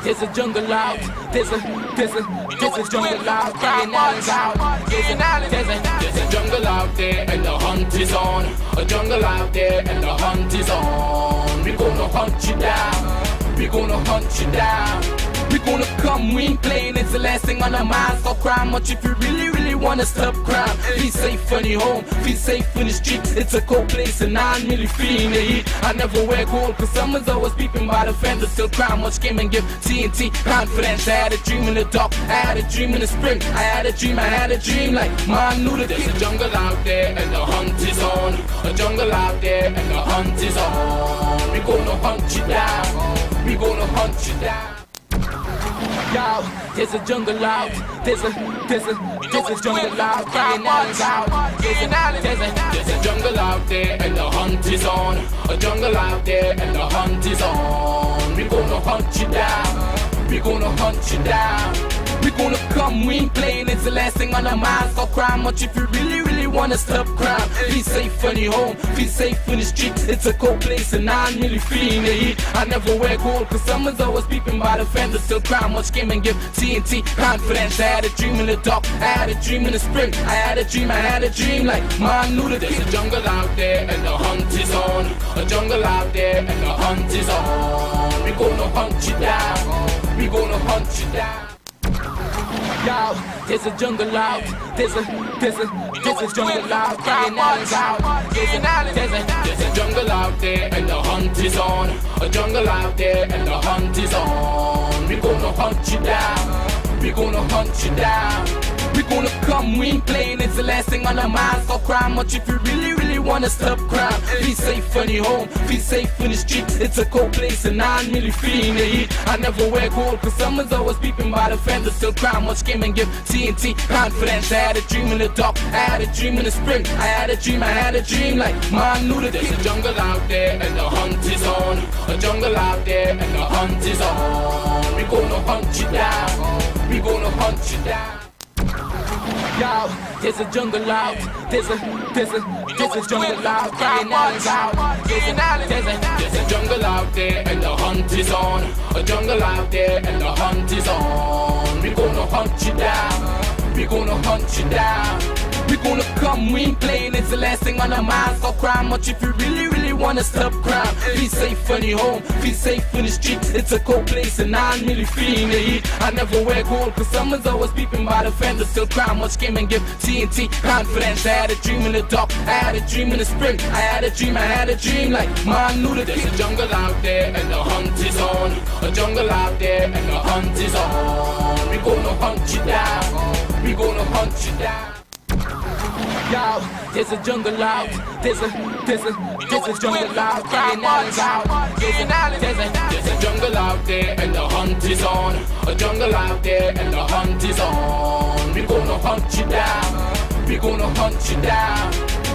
there's a jungle out. There's a jungle out. I.A.N out. There's a jungle out there and the hunt is on. A jungle out there and the hunt is on. We gonna hunt you down. We gonna hunt you down. We gonna come, we ain't playing, it's the last thing on our minds. Stop crime much if you really wanna stop crime. Be safe when you're home, feel safe in the streets. It's a cold place and I'm really feeling the heat. I never wear gold cause someone's always peeping by the fence. Still crime much came and give TNT confidence. I had a dream in the dark, I had a dream in the spring. I had a dream like man knew that there's a jungle out there and the hunt is on. A jungle out there and the hunt is on. We gonna hunt you down. We gonna hunt you down. Yo, there's a jungle out. There's a jungle out. I.A.N out. There's a jungle out there and the hunt is on. A jungle out there and the hunt is on. We gonna hunt you down. We gonna hunt you down. We gonna come, we ain't playing, it's the last thing on our minds. Stop crime much if you really wanna stop crime. Be safe when you're home, feel safe in the streets. It's a cold place and I'm really feeling the heat. I never wear gold cause someone's always peeping by the fence. Still crime much came and give TNT confidence. I had a dream in the dark, I had a dream in the spring. I had a dream like man knew that there's a jungle out there and the hunt is on. A jungle out there and the hunt is on. We gonna hunt you down. We gonna hunt you down. Yo, there's a jungle out. There's a jungle out. I.A.N out. There's a jungle out there and the hunt is on. A jungle out there and the hunt is on. We gonna hunt you down. We gonna hunt you down. We gonna come, we ain't playing, it's the last thing on our minds. Stop crime much if you really wanna stop crime. Be safe when you're home, feel safe in the streets. It's a cold place and I'm really feeling the heat. I never wear gold cause someone's always peeping by the fence. Still crime much came and give TNT confidence. I had a dream in the dark, I had a dream in the spring. I had a dream like man knew that there's a jungle out there and the hunt is on. A jungle out there and the hunt is on. We gonna hunt you down. We gonna hunt you down. Yo, there's a jungle out. There's a jungle out. I.A.N out. There's a jungle out there and the hunt is on. A jungle out there and the hunt is on. We gonna hunt you down. We gonna hunt you down. We gonna come, we ain't playing, it's the last thing on our minds. Stop crime much if you really wanna stop crime. Be safe when you're home, feel safe in the streets. It's a cold place and I'm really feeling the heat. I never wear gold cause someone's always peeping by the fence. Still crime much came and give TNT confidence. I had a dream in the dark, I had a dream in the spring. I had a dream like man knew that there's a jungle out there and the hunt is on. A jungle out there and the hunt is on. We gonna hunt you down. We gonna hunt you down. Yo, there's a jungle out. There's a jungle out. I.A.N out. There's a jungle out there and the hunt is on. A jungle out there and the hunt is on. We gonna hunt you down. We gonna hunt you down.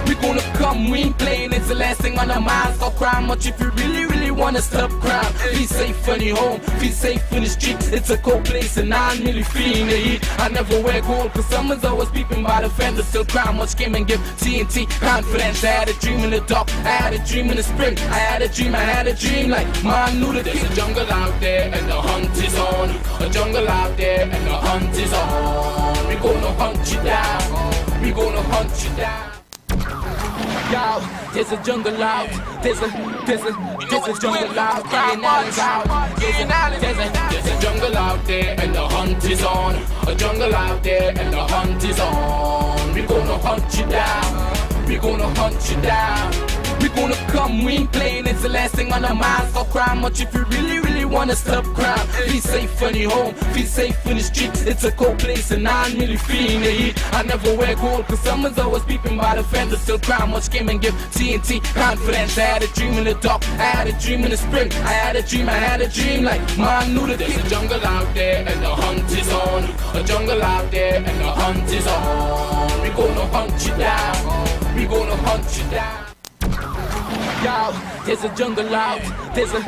We gonna come, we ain't playing, it's the last thing on our minds. Stop crime much if you really wanna stop crime. Be safe when you're home, feel safe in the streets. It's a cold place and I'm really feeling the heat. I never wear gold cause someone's always peeping by the fence. Still crime much came and give TNT confidence. I had a dream in the dark, I had a dream in the spring. I had a dream like man knew that there's a jungle out there and the hunt is on. A jungle out there and the hunt is on. We gonna hunt you down. We gonna hunt you down. Yo, there's a jungle out. There's a jungle out. I.A.N out. There's a jungle out there and the hunt is on. A jungle out there and the hunt is on. We gonna hunt you down. We gonna hunt you down. We gonna come, we ain't playing, it's the last thing on our minds. Stop crime much if you really wanna stop crime. Be safe when you're home, feel safe in the streets. It's a cold place and I'm really feeling the heat. I never wear gold cause someone's always peeping by the fence. Still crime much came and give TNT confidence. I had a dream in the dark, I had a dream in the spring. I had a dream like man knew that there's a jungle out there and the hunt is on. A jungle out there and the hunt is on. We gonna hunt you down. We gonna hunt you down. Yo, there's a jungle out. There's a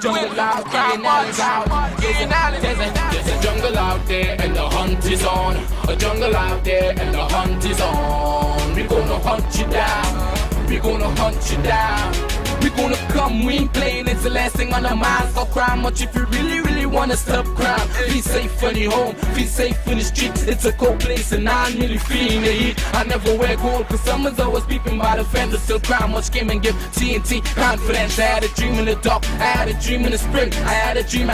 jungle out. I.A.N out. There's a jungle out there and the hunt is on. A jungle out there and the hunt is on. We gonna hunt you down. We gonna hunt you down. We gonna come, we ain't playing, it's the last thing on our minds. Stop crime much if you really, really wanna stop crime. Be safe when you're home, be safe in the streets. It's a cold place and I'm really feeling the heat. I never wear gold cause someone's always peeping by the fender. Still crime much came and give TNT confidence. I had a dream in the dark, I had a dream in the spring. I had a dream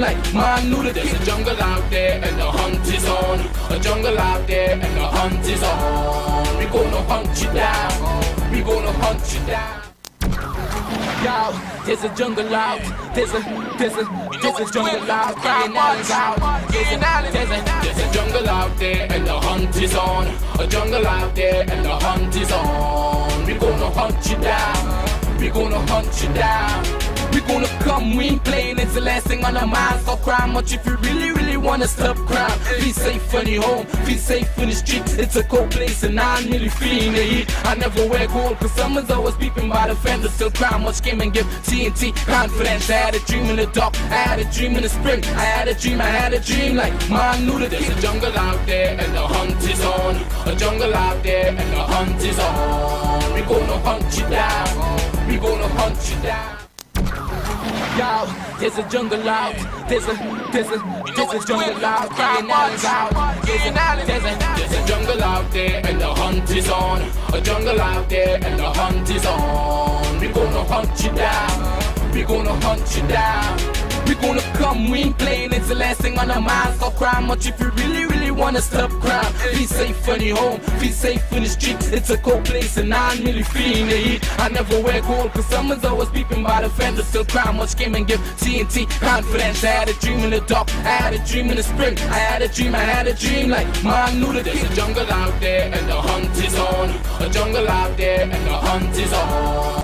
like man knew that there's a jungle out there and the hunt is on. A jungle out there and the hunt is on. We gonna hunt you down, we gonna hunt you down. Yo, there's a jungle out, there's a jungle out, there's a jungle out there and the hunt is on. A jungle out there and the hunt is on. We gonna hunt you down, we gonna hunt you down. We gonna come, we ain't playing, it's the last thing on our minds. Stop crime much if you really, really wanna stop crime. Be safe when you're home, be safe in the streets. It's a cold place and I'm really feeling the heat. I never wear gold cause someone's always peeping by the fender. Still crime much came and give TNT confidence. I had a dream in the dark, I had a dream in the spring. I had a dream like man knew that there's a jungle out there and the hunt is on. A jungle out there and the hunt is on. We gonna hunt you down, we gonna hunt you down. Yo, there's a jungle out, there's a jungle out, there's a jungle out there and the hunt is on. A jungle out there and the hunt is on. We gonna hunt you down, we gonna hunt you down. We gonna come, we ain't playing, it's the last thing on our minds. Stop crime much if you really, really wanna stop crime. Be safe when you're home, be safe in the streets. It's a cold place and I'm really feeling the heat. I never wear gold cause someone's always peeping by the fender. Still crime much came and give TNT confidence. I had a dream in the dark, I had a dream in the spring. I had a dream like man knew that there's a jungle out there and the hunt is on. A jungle out there and the hunt is on.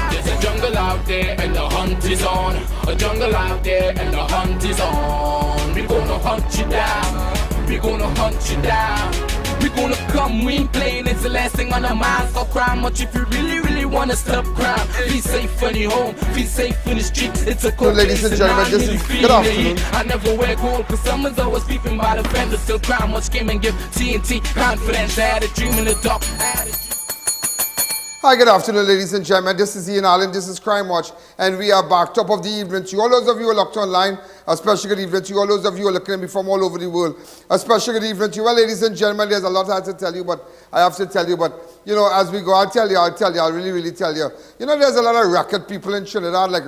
There's a jungle out there and the hunt is on. A jungle out there and the hunt is on. We gonna hunt you down, we gonna hunt you down. We gonna come, we ain't playing, it's the last thing on our minds. Stop crime much if you really, really wanna stop crime. Be safe when you're home, be safe in the streets. It's a cold ladies and gentlemen, this is good afternoon. I never wear gold cause someone's always peeping by the fender. Still crime much came and give TNT confidence. I had a dream in the dark, Hi, good afternoon, ladies and gentlemen. This is I.A.N, this is Crime Watch, and we are back. Top of the evening to all those of you who are locked online. A special good evening to all those of you who are looking at me from all over the world. A special good evening to you. Well, ladies and gentlemen, there's a lot I have to tell you, but I have to tell you, but, you know, as we go, I'll really tell you. You know, there's a lot of racket people in Trinidad, like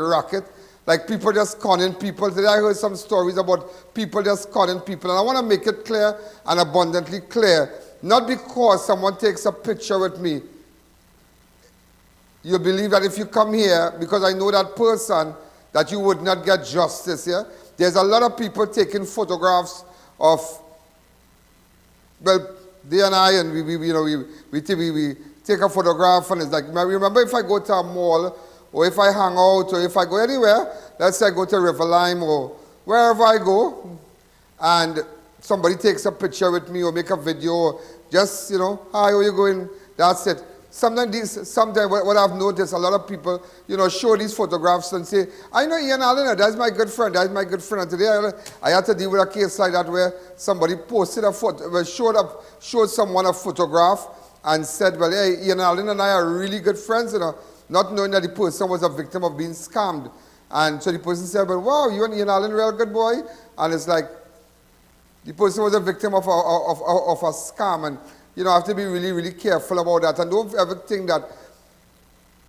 people just conning people. Today I heard some stories about people just conning people, and I want to make it clear and abundantly clear, not because someone takes a picture with me, you believe that if you come here, because I know that person, that you would not get justice, yeah? There's a lot of people taking photographs of, well, they and I, and we take a photograph, and it's like, remember if I go to a mall, or if I hang out, or if I go anywhere, let's say I go to River Lime, or wherever I go, and somebody takes a picture with me, or make a video, just, you know, hi, how you going? That's it. Sometimes what I've noticed, a lot of people, you know, show these photographs and say, I know I.A.N, that's my good friend, that's my good friend. And today I had to deal with a case like that where somebody posted a photo, showed someone a photograph and said, well, hey, I.A.N and I are really good friends, you know, not knowing that the person was a victim of being scammed. And so the person said, well, wow, you and I.A.N real good boy? And it's like, the person was a victim of a scam. And you know, I have to be really, really careful about that. And don't ever think that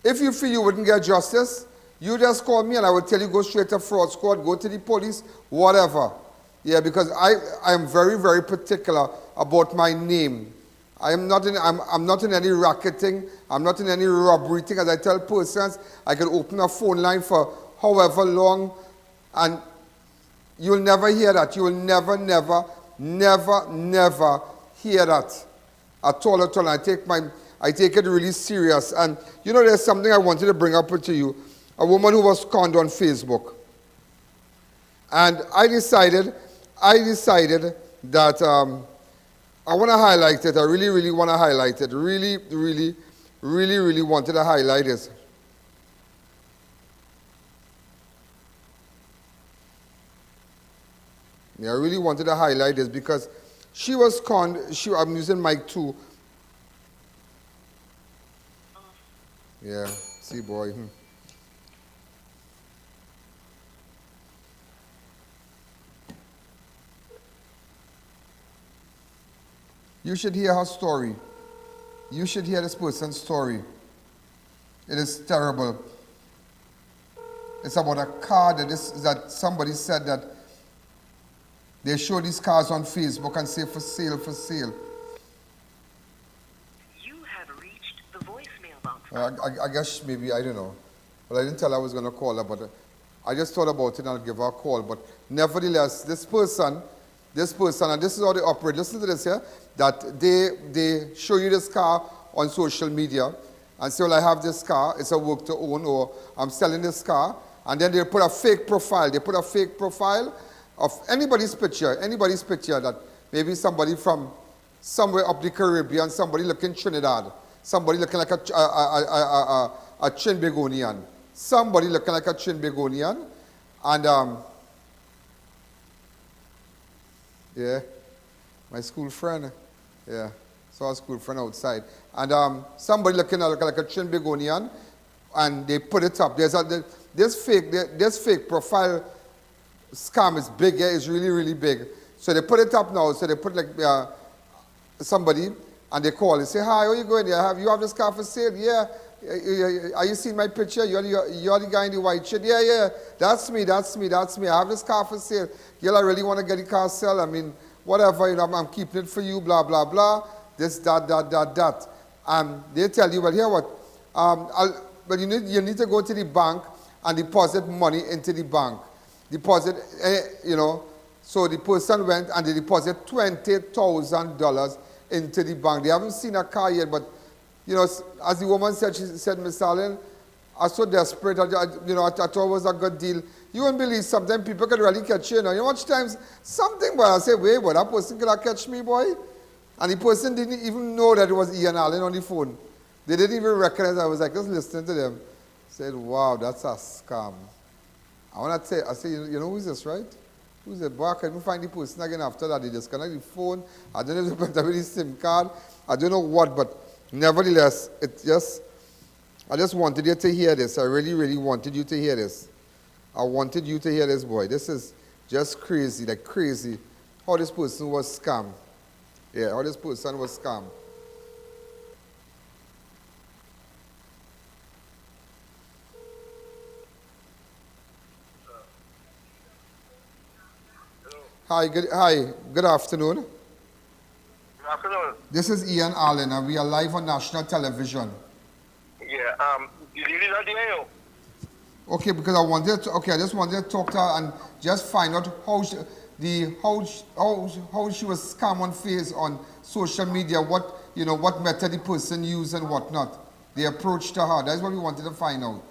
if you feel you wouldn't get justice, you just call me and I will tell you go straight to fraud squad, go to the police, whatever. Yeah, because I am very, very particular about my name. I'm not in any racketing. I'm not in any robbery thing. As I tell persons, I can open a phone line for however long, and you'll never hear that. You will never hear that. At all. I take it really serious. And you know, there's something I wanted to bring up to you. A woman who was conned on Facebook. And I decided that I want to highlight it. I really want to highlight it. Really wanted to highlight it. Yeah, I really wanted to highlight this because she was conned. I'm using mic 2. Yeah, see, boy. You should hear her story. You should hear this person's story. It is terrible. It's about a car that somebody said that they show these cars on Facebook and say for sale, for sale. You have reached the voicemail box. I guess maybe, I don't know. But I didn't tell her I was going to call her, but I just thought about it and I'll give her a call. But nevertheless, this person, and this is how they operate. Listen to this here, that they show you this car on social media and say, well, I have this car, it's a work to own, or I'm selling this car. And then they put a fake profile. They put a fake profile of anybody's picture that maybe somebody from somewhere up the Caribbean, somebody looking Trinidad, somebody looking like a Trinbagonian, somebody looking like a Trinbagonian, and yeah, my school friend, yeah, saw a school friend outside, and somebody looking like a Trinbagonian, and they put it up. This fake profile scam is big, yeah, it's really, really big. So they put it up now, so they put like somebody, and they call and say, hi, how you going there? You have this car for sale? Yeah. Are you seeing my picture? You're the guy in the white shirt? Yeah, that's me. I have this car for sale. Girl, I really want to get the car sell. I mean, whatever, I'm keeping it for you, blah, blah, blah. This, that. And they tell you, well, here what? But you need to go to the bank and deposit money into the bank. So the person went and they deposited $20,000 into the bank. They haven't seen a car yet, but, as the woman said, she said, Miss Allen, I was so desperate, I thought it was a good deal. You won't believe sometimes people could really catch you, You know much times, something, but I say, wait, but that person could catch me, boy? And the person didn't even know that it was I.A.N on the phone. They didn't even recognize. I was like, just listening to them. Said, wow, that's a scam. I say, you know who's this, right? Who's it? Boy, I couldn't find the person again after that. They disconnect the phone. I don't know if they put away the SIM card. I don't know what, but nevertheless, I just wanted you to hear this. I really, really wanted you to hear this. I wanted you to hear this, boy. This is just crazy, like crazy, how this person was scammed. Yeah, how this person was scammed. Hi, good afternoon. Good afternoon. This is I.A.N, and we are live on national television. Yeah, you really not there? Okay, because I just wanted to talk to her and just find out how she was scammed on social media, what method the person used and whatnot. The approach to her. That's what we wanted to find out.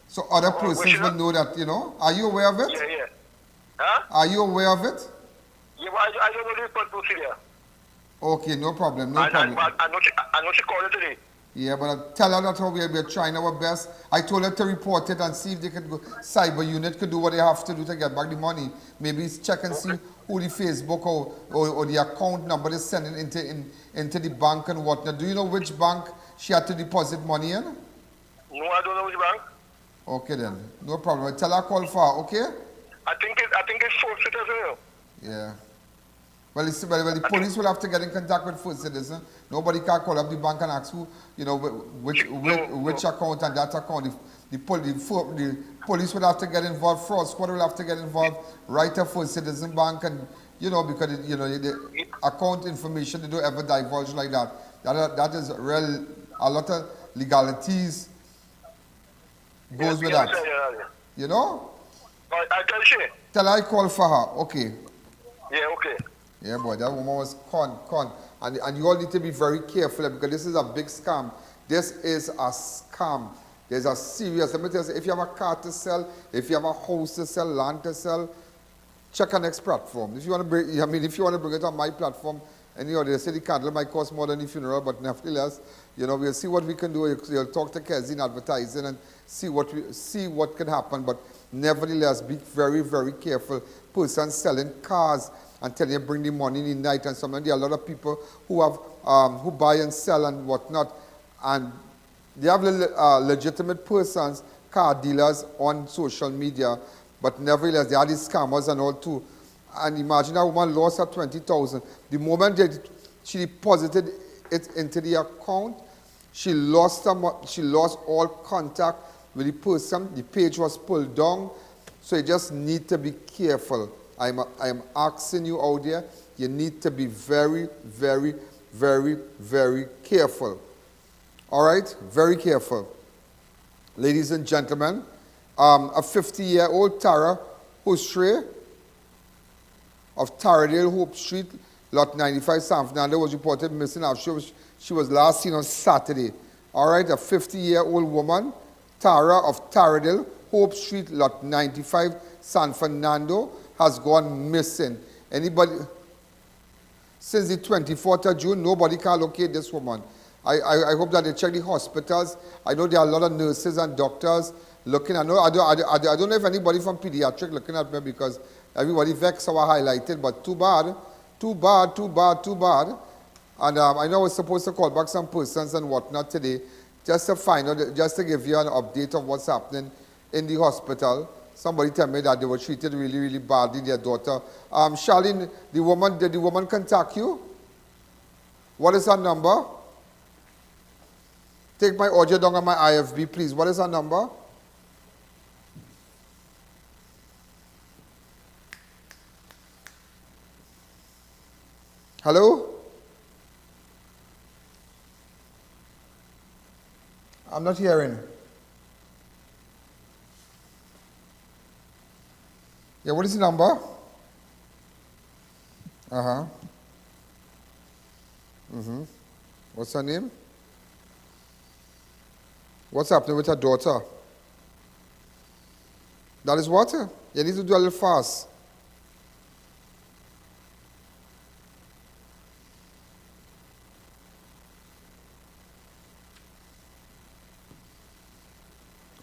So other persons will know that, Are you aware of it? Yeah. Huh? Are you aware of it? Yeah, but I don't know the procedure. Okay, no problem, I know she called it today. Yeah, but I tell her that we're trying our best. I told her to report it and see if they could go, cyber unit could do what they have to do to get back the money. Maybe check and see who the Facebook or the account number is sending into the bank and whatnot. Do you know which bank she had to deposit money in? No, I don't know which bank. Okay then, no problem. Tell her call for her, okay? I think it's First Citizen. Yeah. Well, the police will have to get in contact with First Citizen. Nobody can call up the bank and ask who, which account and that account. The police will have to get involved. Fraud squad will have to get involved. Right to First Citizen Bank, and because the account information they don't ever divulge like that. That is real. A lot of legalities goes with that. I tell you. Tell her I call for her. Okay. Yeah, okay. Yeah, boy, that woman was con. And you all need to be very careful because this is a big scam. This is a scam. There's a serious, let me tell you, if you have a car to sell, if you have a house to sell, land to sell, check our next platform. If you want to bring, it on my platform, and they say the candle might cost more than the funeral, but nevertheless, we'll see what we can do. You'll talk to Kezi in advertising and see what can happen. But nevertheless, be very, very careful. Persons selling cars and telling you bring the money in the night and something. There are a lot of people who buy and sell and whatnot, and they have legitimate persons, car dealers on social media, but nevertheless, they are these scammers and all too. And imagine a woman lost her 20,000. The moment she deposited it into the account, she lost all contact with the person. The page was pulled down. So you just need to be careful. I am asking you out there, you need to be very, very, very, very careful. All right? Very careful. Ladies and gentlemen, a 50-year-old Tara Hausray of Taradale, Hope Street, Lot 95, San Fernando, was reported missing after she was last seen on Saturday. All right, a 50-year-old woman, Tara of Taradale, Hope Street, Lot 95, San Fernando, has gone missing. Anybody, since the 24th of June, nobody can locate this woman. I hope that they check the hospitals. I know there are a lot of nurses and doctors looking. I don't know if anybody from pediatric looking at me because everybody vexed how I highlighted, but too bad. And I know I was supposed to call back some persons and whatnot today, just to find out, just to give you an update of what's happening in the hospital. Somebody tell me that they were treated really, really badly, their daughter. Charlene, did the woman contact you? What is her number? Take my audio down on my IFB, please. What is her number? Hello? I'm not hearing. Yeah, what is the number? Uh-huh. Mm-hmm. What's her name? What's happening with her daughter? That is what? You need to do a little fast.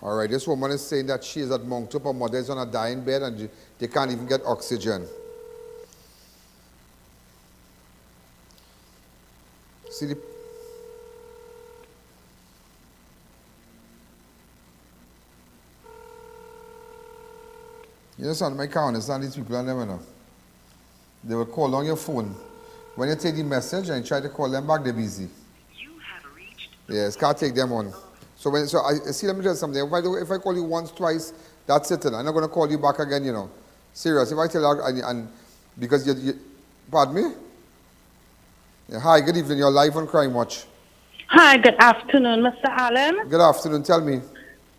All right, this woman is saying that she is at Mount Hope, her mother is on a dying bed and they can't even get oxygen. See the... You know, son, my count, it's not these people I never know. They will call on your phone. When you take the message and you try to call them back, they're busy. You have reached Yes, can't take them on. So let me tell you something. If I call you once, twice, that's it. I'm not going to call you back again, you know. Serious. If I tell you, and because pardon me? Yeah, hi, good evening. You're live on Crime Watch. Hi, good afternoon, Mr. Allen. Good afternoon. Tell me.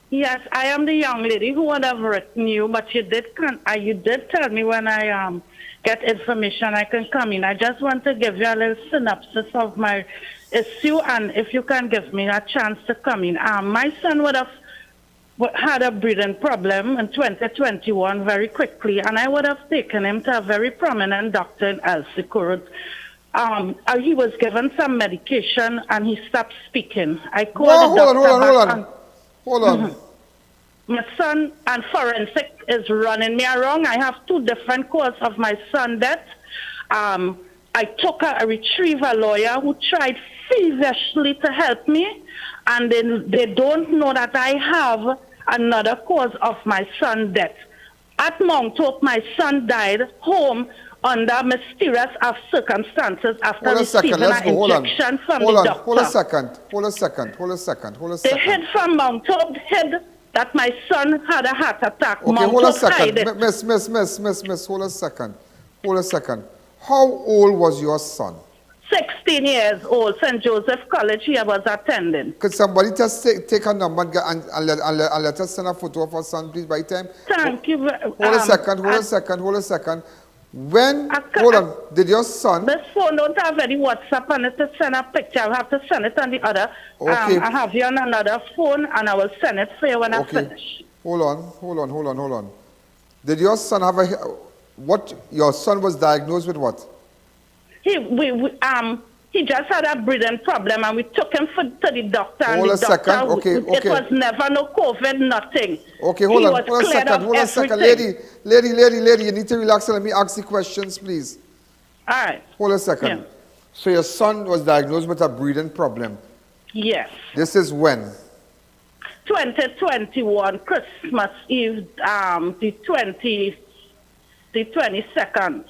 Yes, I am the young lady who would have written you, but you did tell me when I get information I can come in. I just want to give you a little synopsis of my issue, and if you can give me a chance to come in. My son would have had a breathing problem in 2021 very quickly, and I would have taken him to a very prominent doctor in Elsecourt. He was given some medication, and he stopped speaking. I called the doctor. Hold on. My son and forensic is running me around. I have two different causes of my son death. I took a retrieval lawyer who tried feverishly to help me, and they don't know that I have another cause of my son death. At Mount Hope, my son died home under mysterious circumstances after receiving an injection from the doctor. Hold a second. They hid from Mount Hope, hid that my son had a heart attack. Okay, hold a second. Miss, hold a second. How old was your son? 16 years old, St. Joseph College he was attending. Could somebody just take a number and let us send a photo of our son, please, by time? Thank you. Hold a second. Hold on, did your son... This phone don't have any WhatsApp on it to send a picture. I have to send it on the other. Okay. I have you on another phone, and I will send it for you when I finish. Hold on. Did your son have your son was diagnosed with what? He just had a breathing problem, and we took him to the doctor. Hold a second. Okay. It was never no COVID, nothing. Okay, hold on a second. Lady, you need to relax and let me ask the questions, please. All right. Hold a second. Yeah. So your son was diagnosed with a breathing problem. Yes. This is when? 2021, Christmas Eve, the 22nd.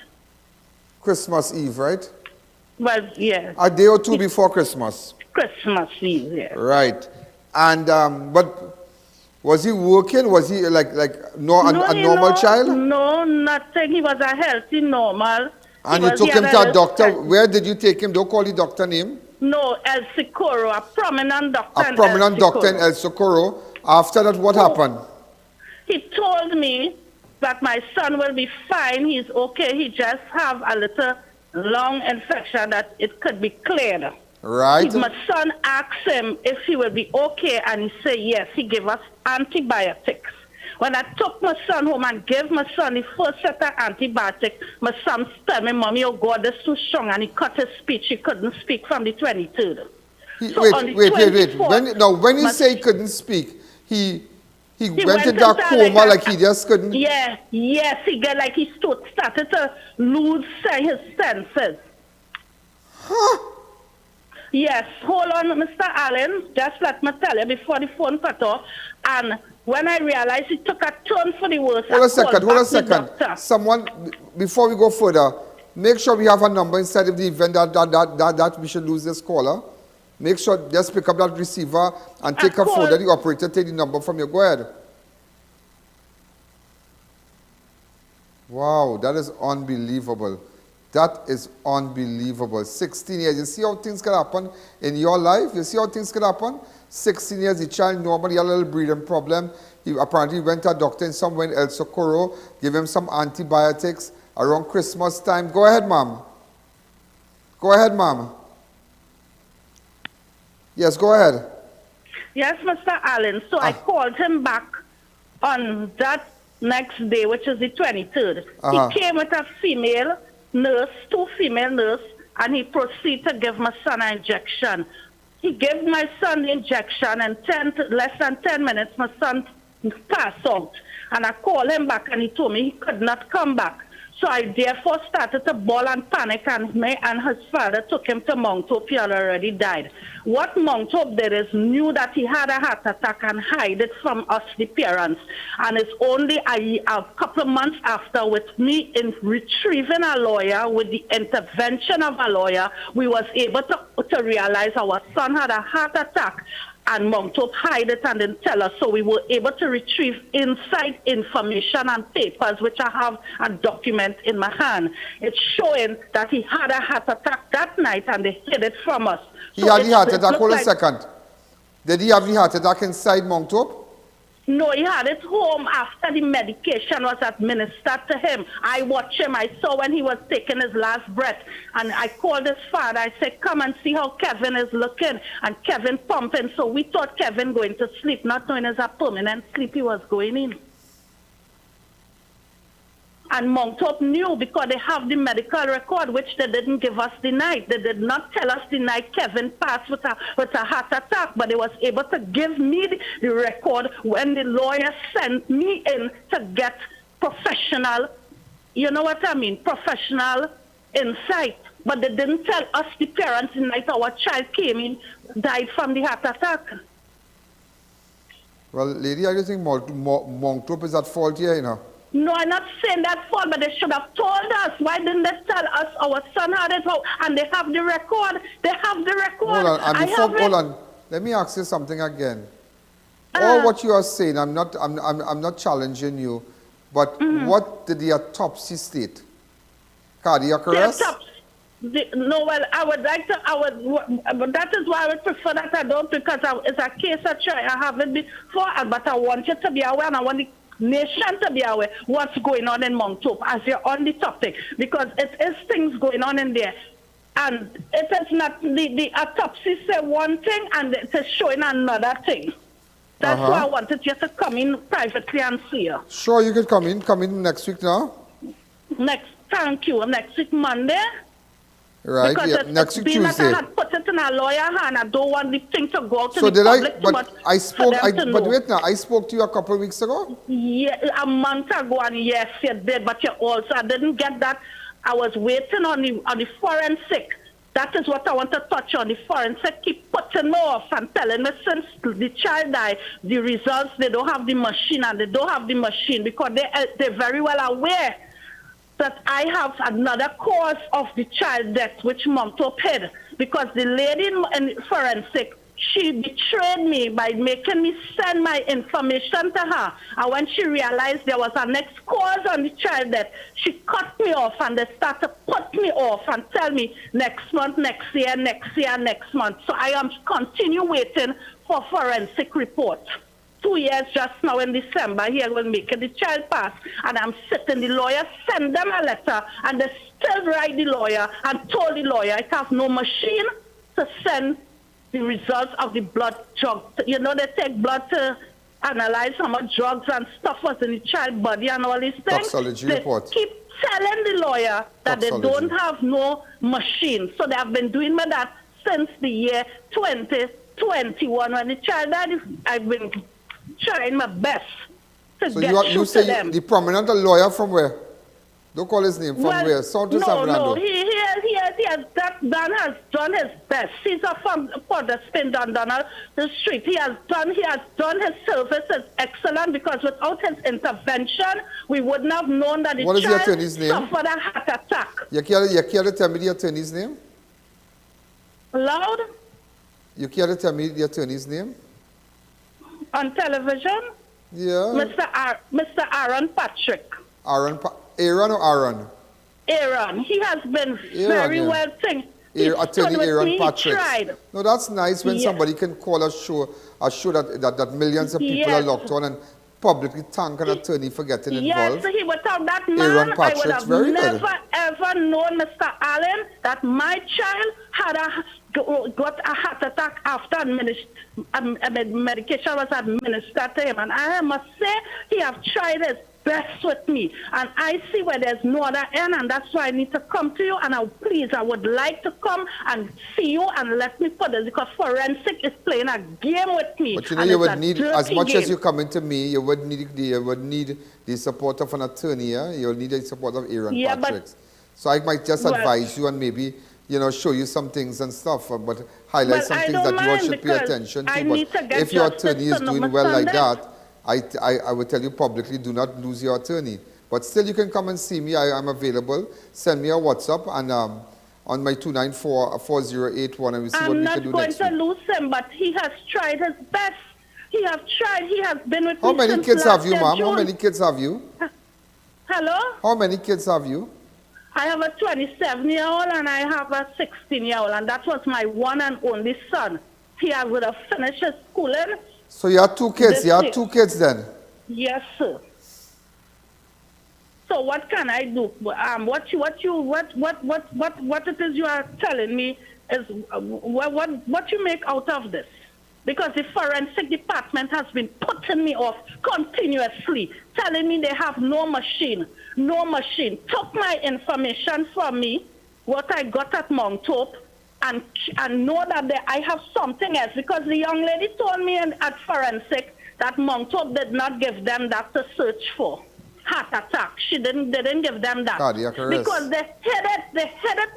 Christmas Eve, right? Well, yeah. A day or two before Christmas. Christmas Eve, yeah. Right. And, but was he working? Was he a normal child? No, nothing. He was a healthy, normal. And you took him to a doctor. Where did you take him? Don't call the doctor name. No, El Socorro, a prominent doctor. A prominent doctor in El Socorro. After that, what happened? He told me that my son will be fine. He's okay. He just have a little lung infection that it could be cleared. Right. My son asked him if he will be okay, and he said yes. He gave us antibiotics. When I took my son home and gave my son the first set of antibiotics, my son told me, Mommy, oh God, this is too strong, and he cut his speech. He couldn't speak from the 23rd. Wait. When you say he couldn't speak, he went into a coma like he just couldn't? Yes, he got like he started to lose his senses. Huh? Yes, hold on, Mr. Allen. Just let me tell you before the phone cut off. And when I realized it took a turn for the worse, hold a second. Someone, before we go further, make sure we have a number inside of the event that we should lose this caller. Make sure, just pick up that receiver and take a phone that the operator take the number from you. Go ahead. Wow, that is unbelievable. That is unbelievable. 16 years. You see how things can happen in your life? You see how things can happen? 16 years, the child normally had a little breathing problem. He apparently went to a doctor in somewhere in El Socorro, gave him some antibiotics around Christmas time. Go ahead, ma'am. Go ahead, ma'am. Yes, go ahead. Yes, Mr. Allen. So I called him back on that next day, which is the 23rd. He came with a female nurse, 2 female nurses, and he proceeded to give my son an injection. He gave my son the injection, and less than 10 minutes, my son passed out. And I called him back, and he told me he could not come back. So I therefore started to bawl and panic, and me and his father took him to Mount Hope. He had already died. What Mount Hope did is knew that he had a heart attack and hide it from us, the parents. And it's only a couple of months after, with me in retrieving a lawyer, with the intervention of a lawyer, we was able to realize our son had a heart attack. And Mount Hope hide it and didn't tell us, so we were able to retrieve inside information and papers, which I have a document in my hand. It's showing that he had a heart attack that night, and they hid it from us. He had the heart attack. Hold a second. Did he have the heart attack inside Mount Hope? No, he had it home after the medication was administered to him. I watched him. I saw when he was taking his last breath. And I called his father. I said, come and see how Kevin is looking. And Kevin pumping. So we thought Kevin going to sleep, not knowing it's a permanent sleep he was going in. And Mount Hope knew because they have the medical record, which they didn't give us the night. They did not tell us the night Kevin passed with a heart attack, but they was able to give me the record when the lawyer sent me in to get professional, you know what I mean, professional insight. But they didn't tell us, the parents, the night our child came in, died from the heart attack. Well, lady, I don't think Mount Hope is at fault here, you know. No, I'm not saying that fault, but they should have told us. Why didn't they tell us our son had it out? And they have the record. They have the record. Hold on. Let me ask you something again. All what you are saying, I'm not challenging you, but what did the autopsy state? Cardiac arrest? No, well, I would like to, but that is why I would prefer that I don't, because it's a case of try. I haven't before, but I want you to be aware, and I want the nation to be aware what's going on in Mount Hope as you're on the topic, because it is things going on in there. And it is not, the autopsy say one thing and it is showing another thing. That's why I wanted you to come in privately and see you. Sure, you can come in next week now. Thank you. Next week, Monday. Right, because next week Tuesday. I had put it in a lawyer hand. I don't want the thing to go out to the public too much. I spoke to you a couple of weeks ago? Yeah, a month ago, and yes, you did, but I didn't get that. I was waiting on the forensic That is what I want to touch on. The forensic keep putting me off and telling me since the child died, the results, they don't have the machine, and they don't have the machine because they're very well aware that I have another cause of the child death, which Mom Top hid, because the lady in forensic, she betrayed me by making me send my information to her. And when she realized there was a next cause on the child death, she cut me off and they started to put me off and tell me next month, next year, next month. So I am continue waiting for forensic report. 2 years just now in December, he will make the child pass. And I'm sitting, the lawyer send them a letter and they still write the lawyer and told the lawyer it has no machine to send the results of the blood drug. You know, they take blood to analyze how much drugs and stuff was in the child body and all these things. Toxicology they report. Keep telling the lawyer that they don't have no machine. So they have been doing that since the year 2021 when the child died. I've been trying my best to get through to them. The prominent lawyer from where? Don't call his name. From where? South to San Fernando? No, he has done his best. He's from Spin down the street. He has done his services excellent because without his intervention, we wouldn't have known that the child suffered a heart attack. You care to tell me the attorney's name? Loud? You care to tell me the attorney's name? On television? Yeah. Mr. Aaron Patrick. Aaron or Aaron? Aaron. He has been very well thing. Attorney Aaron Patrick. No, that's nice when somebody can call a show that millions of people are locked on and publicly thank an attorney for getting involved. Yes, without that man, I would have never ever known, Mr. Allen, that my child had got a heart attack after medication was administered to him. And I must say, he have tried his best with me. And I see where there's no other end, and that's why I need to come to you. And I would like to come and see you and let me put this, because forensic is playing a game with me. But you know, you would need, as much as you come into me, you would need the support of an attorney. Yeah? You'll need the support of Aaron Patrick. So I might just advise you and maybe, you know, show you some things and stuff, but highlight some things that you all should pay attention to. But if your attorney is doing well like that, I would tell you publicly, do not lose your attorney. But still, you can come and see me. I'm available. Send me a WhatsApp and on my 294-4081, and we'll see what we can do next week. I'm not going to lose him, but he has tried his best. He has tried. He has been with me. How many kids have you, ma'am? How many kids have you? Hello? How many kids have you? I have a 27-year-old and I have a 16-year-old, and that was my one and only son. He would have finished his schooling. So you have 2 kids. You have 2 kids then? Yes, sir. So what can I do? What it is you are telling me is what you make out of this? Because the forensic department has been putting me off continuously, telling me they have no machine, took my information from me, what I got at Mount Hope, and know that I have something else, because the young lady told me at forensic that Mount Hope did not give them that to search for heart attack. They didn't give them that. Cardiac arrest. Because they hid it,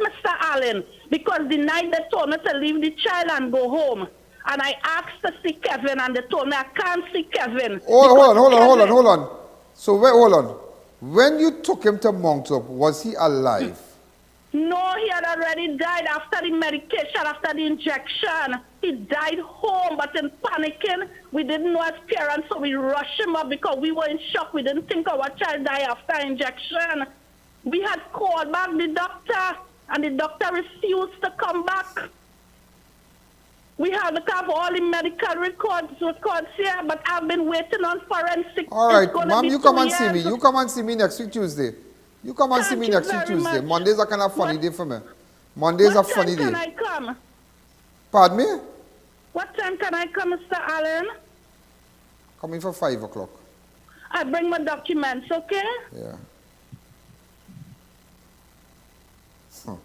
Mr. Allen, because the night they told me to leave the child and go home. And I asked to see Kevin, and they told me I can't see Kevin. Hold on. So wait, hold on. When you took him to Mount Hope, was he alive? No, he had already died after the medication, after the injection. He died home, but in panicking, we didn't know his parents, so we rushed him up because we were in shock. We didn't think our child died after injection. We had called back the doctor, and the doctor refused to come back. We have to have all the medical records here, but I've been waiting on forensic. All right, ma'am, you come and see me. You come and see me next week, Tuesday. You come and see me next week, Tuesday. Mondays are kind of funny day for me. Mondays are funny day. What time can I come? Pardon me? What time can I come, Mr. Allen? Coming for 5 o'clock. I bring my documents, okay? Yeah. Huh.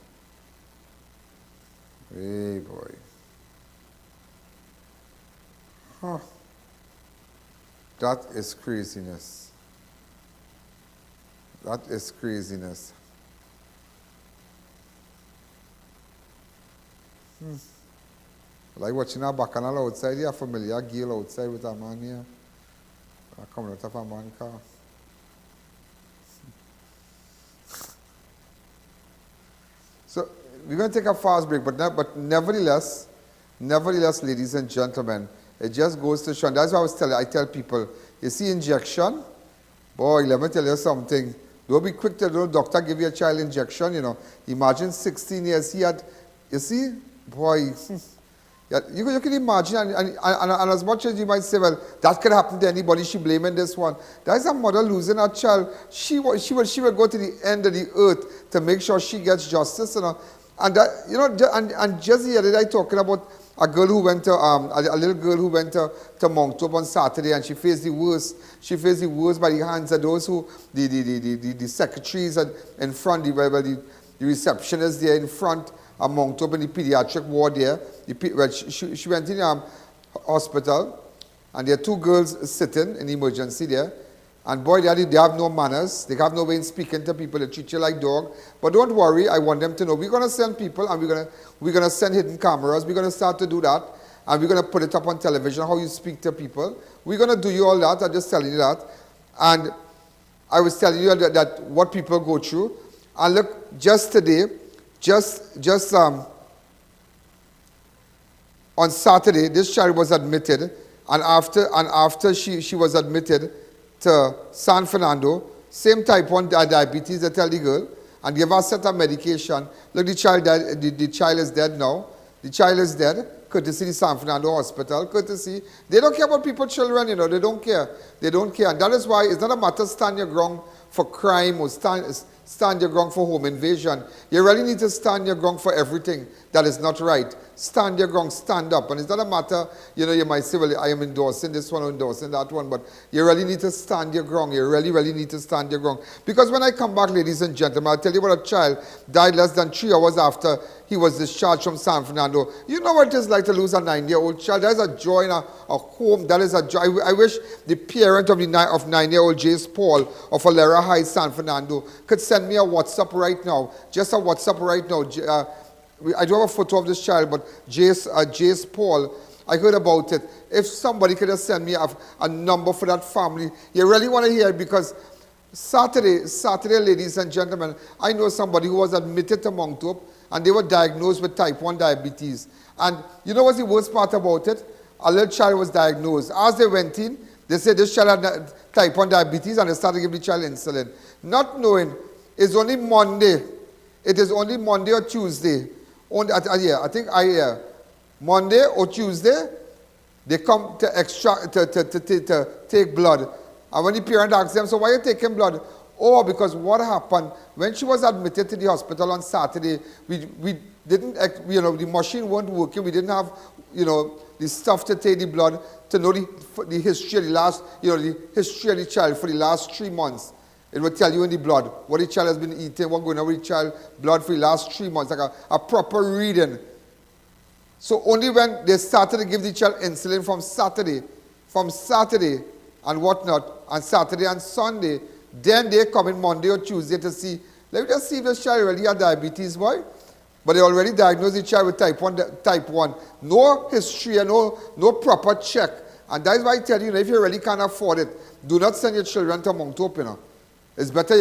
Hey, boy. Huh. That is craziness. That is craziness. Like watching a bacchanal outside here, familiar girl outside with a man here. Coming out of a man car. So we're going to take a fast break, but nevertheless, ladies and gentlemen, it just goes to show. That's why I tell people, you see injection, boy, let me tell you something. Don't be quick to do doctor give you a child injection, you know. Imagine 16 years he had, you see, boy, yeah, you can imagine, and as much as you might say, well, that could happen to anybody, she blaming this one. That's a mother losing her child. She will go to the end of the earth to make sure she gets justice, you know. And that, you know, and just the other day talking about a girl who went to, a little girl who went to Mount Hope on Saturday, and she faced the worst. She faced the worst by the hands of those who, the secretaries in front, the receptionists there in front, at Mount Hope in the pediatric ward there. She went in the hospital, and there are two girls sitting in the emergency there. And boy, they have no manners. They have no way in speaking to people. They treat you like dog. But don't worry, I want them to know. We're going to send people, and we're going to send hidden cameras. We're going to start to do that. And we're going to put it up on television, how you speak to people. We're going to do you all that. I'm just telling you that. And I was telling you that what people go through. And look, just today, on Saturday, this child was admitted. And after she was admitted to San Fernando, same type 1 diabetes, they tell the girl, and give her a set of medication. Look, the child is dead now. The child is dead, courtesy the San Fernando Hospital, courtesy. They don't care about people's children, you know, they don't care. They don't care. And that is why it's not a matter of stand your ground for crime or stand your ground for home invasion. You really need to stand your ground for everything that is not right. Stand your ground, stand up. And it's not a matter, you know, you might say, well, I am endorsing this one or endorsing that one, but you really need to stand your ground. You really, really need to stand your ground. Because when I come back, ladies and gentlemen, I'll tell you about a child died less than 3 hours after he was discharged from San Fernando. You know what it is like to lose a 9-year-old child? That is a joy in a home. That is a joy. I wish the parent of 9-year-old Jace Paul of Olera High, San Fernando, could send me a WhatsApp right now. Just a WhatsApp right now. I don't have a photo of this child, but Jace Paul, I heard about it. If somebody could just send me a number for that family, you really want to hear it, because Saturday, ladies and gentlemen, I know somebody who was admitted to Mount Hope, and they were diagnosed with type 1 diabetes. And you know what's the worst part about it? A little child was diagnosed. As they went in, they said this child had type 1 diabetes, and they started giving the child insulin. Not knowing, it's only Monday. It is only Monday or Tuesday. I think Monday or Tuesday, they come to take blood. And when the parent asks them, so why are you taking blood? Oh, because what happened, when she was admitted to the hospital on Saturday, we didn't, you know, the machine weren't working. We didn't have, you know, the stuff to take the blood, to know the history of the last, you know, the history of the child for the last 3 months. It will tell you in the blood what the child has been eating, what going on with the child, blood for the last 3 months, like a proper reading. So only when they started to give the child insulin from Saturday and whatnot, and Saturday and Sunday, then they come in Monday or Tuesday to see, let me just see if this child really has diabetes, boy. But they already diagnosed the child with type 1. No history and no proper check. And that is why I tell you, if you really can't afford it, do not send your children to Mount Hope, you know. It's better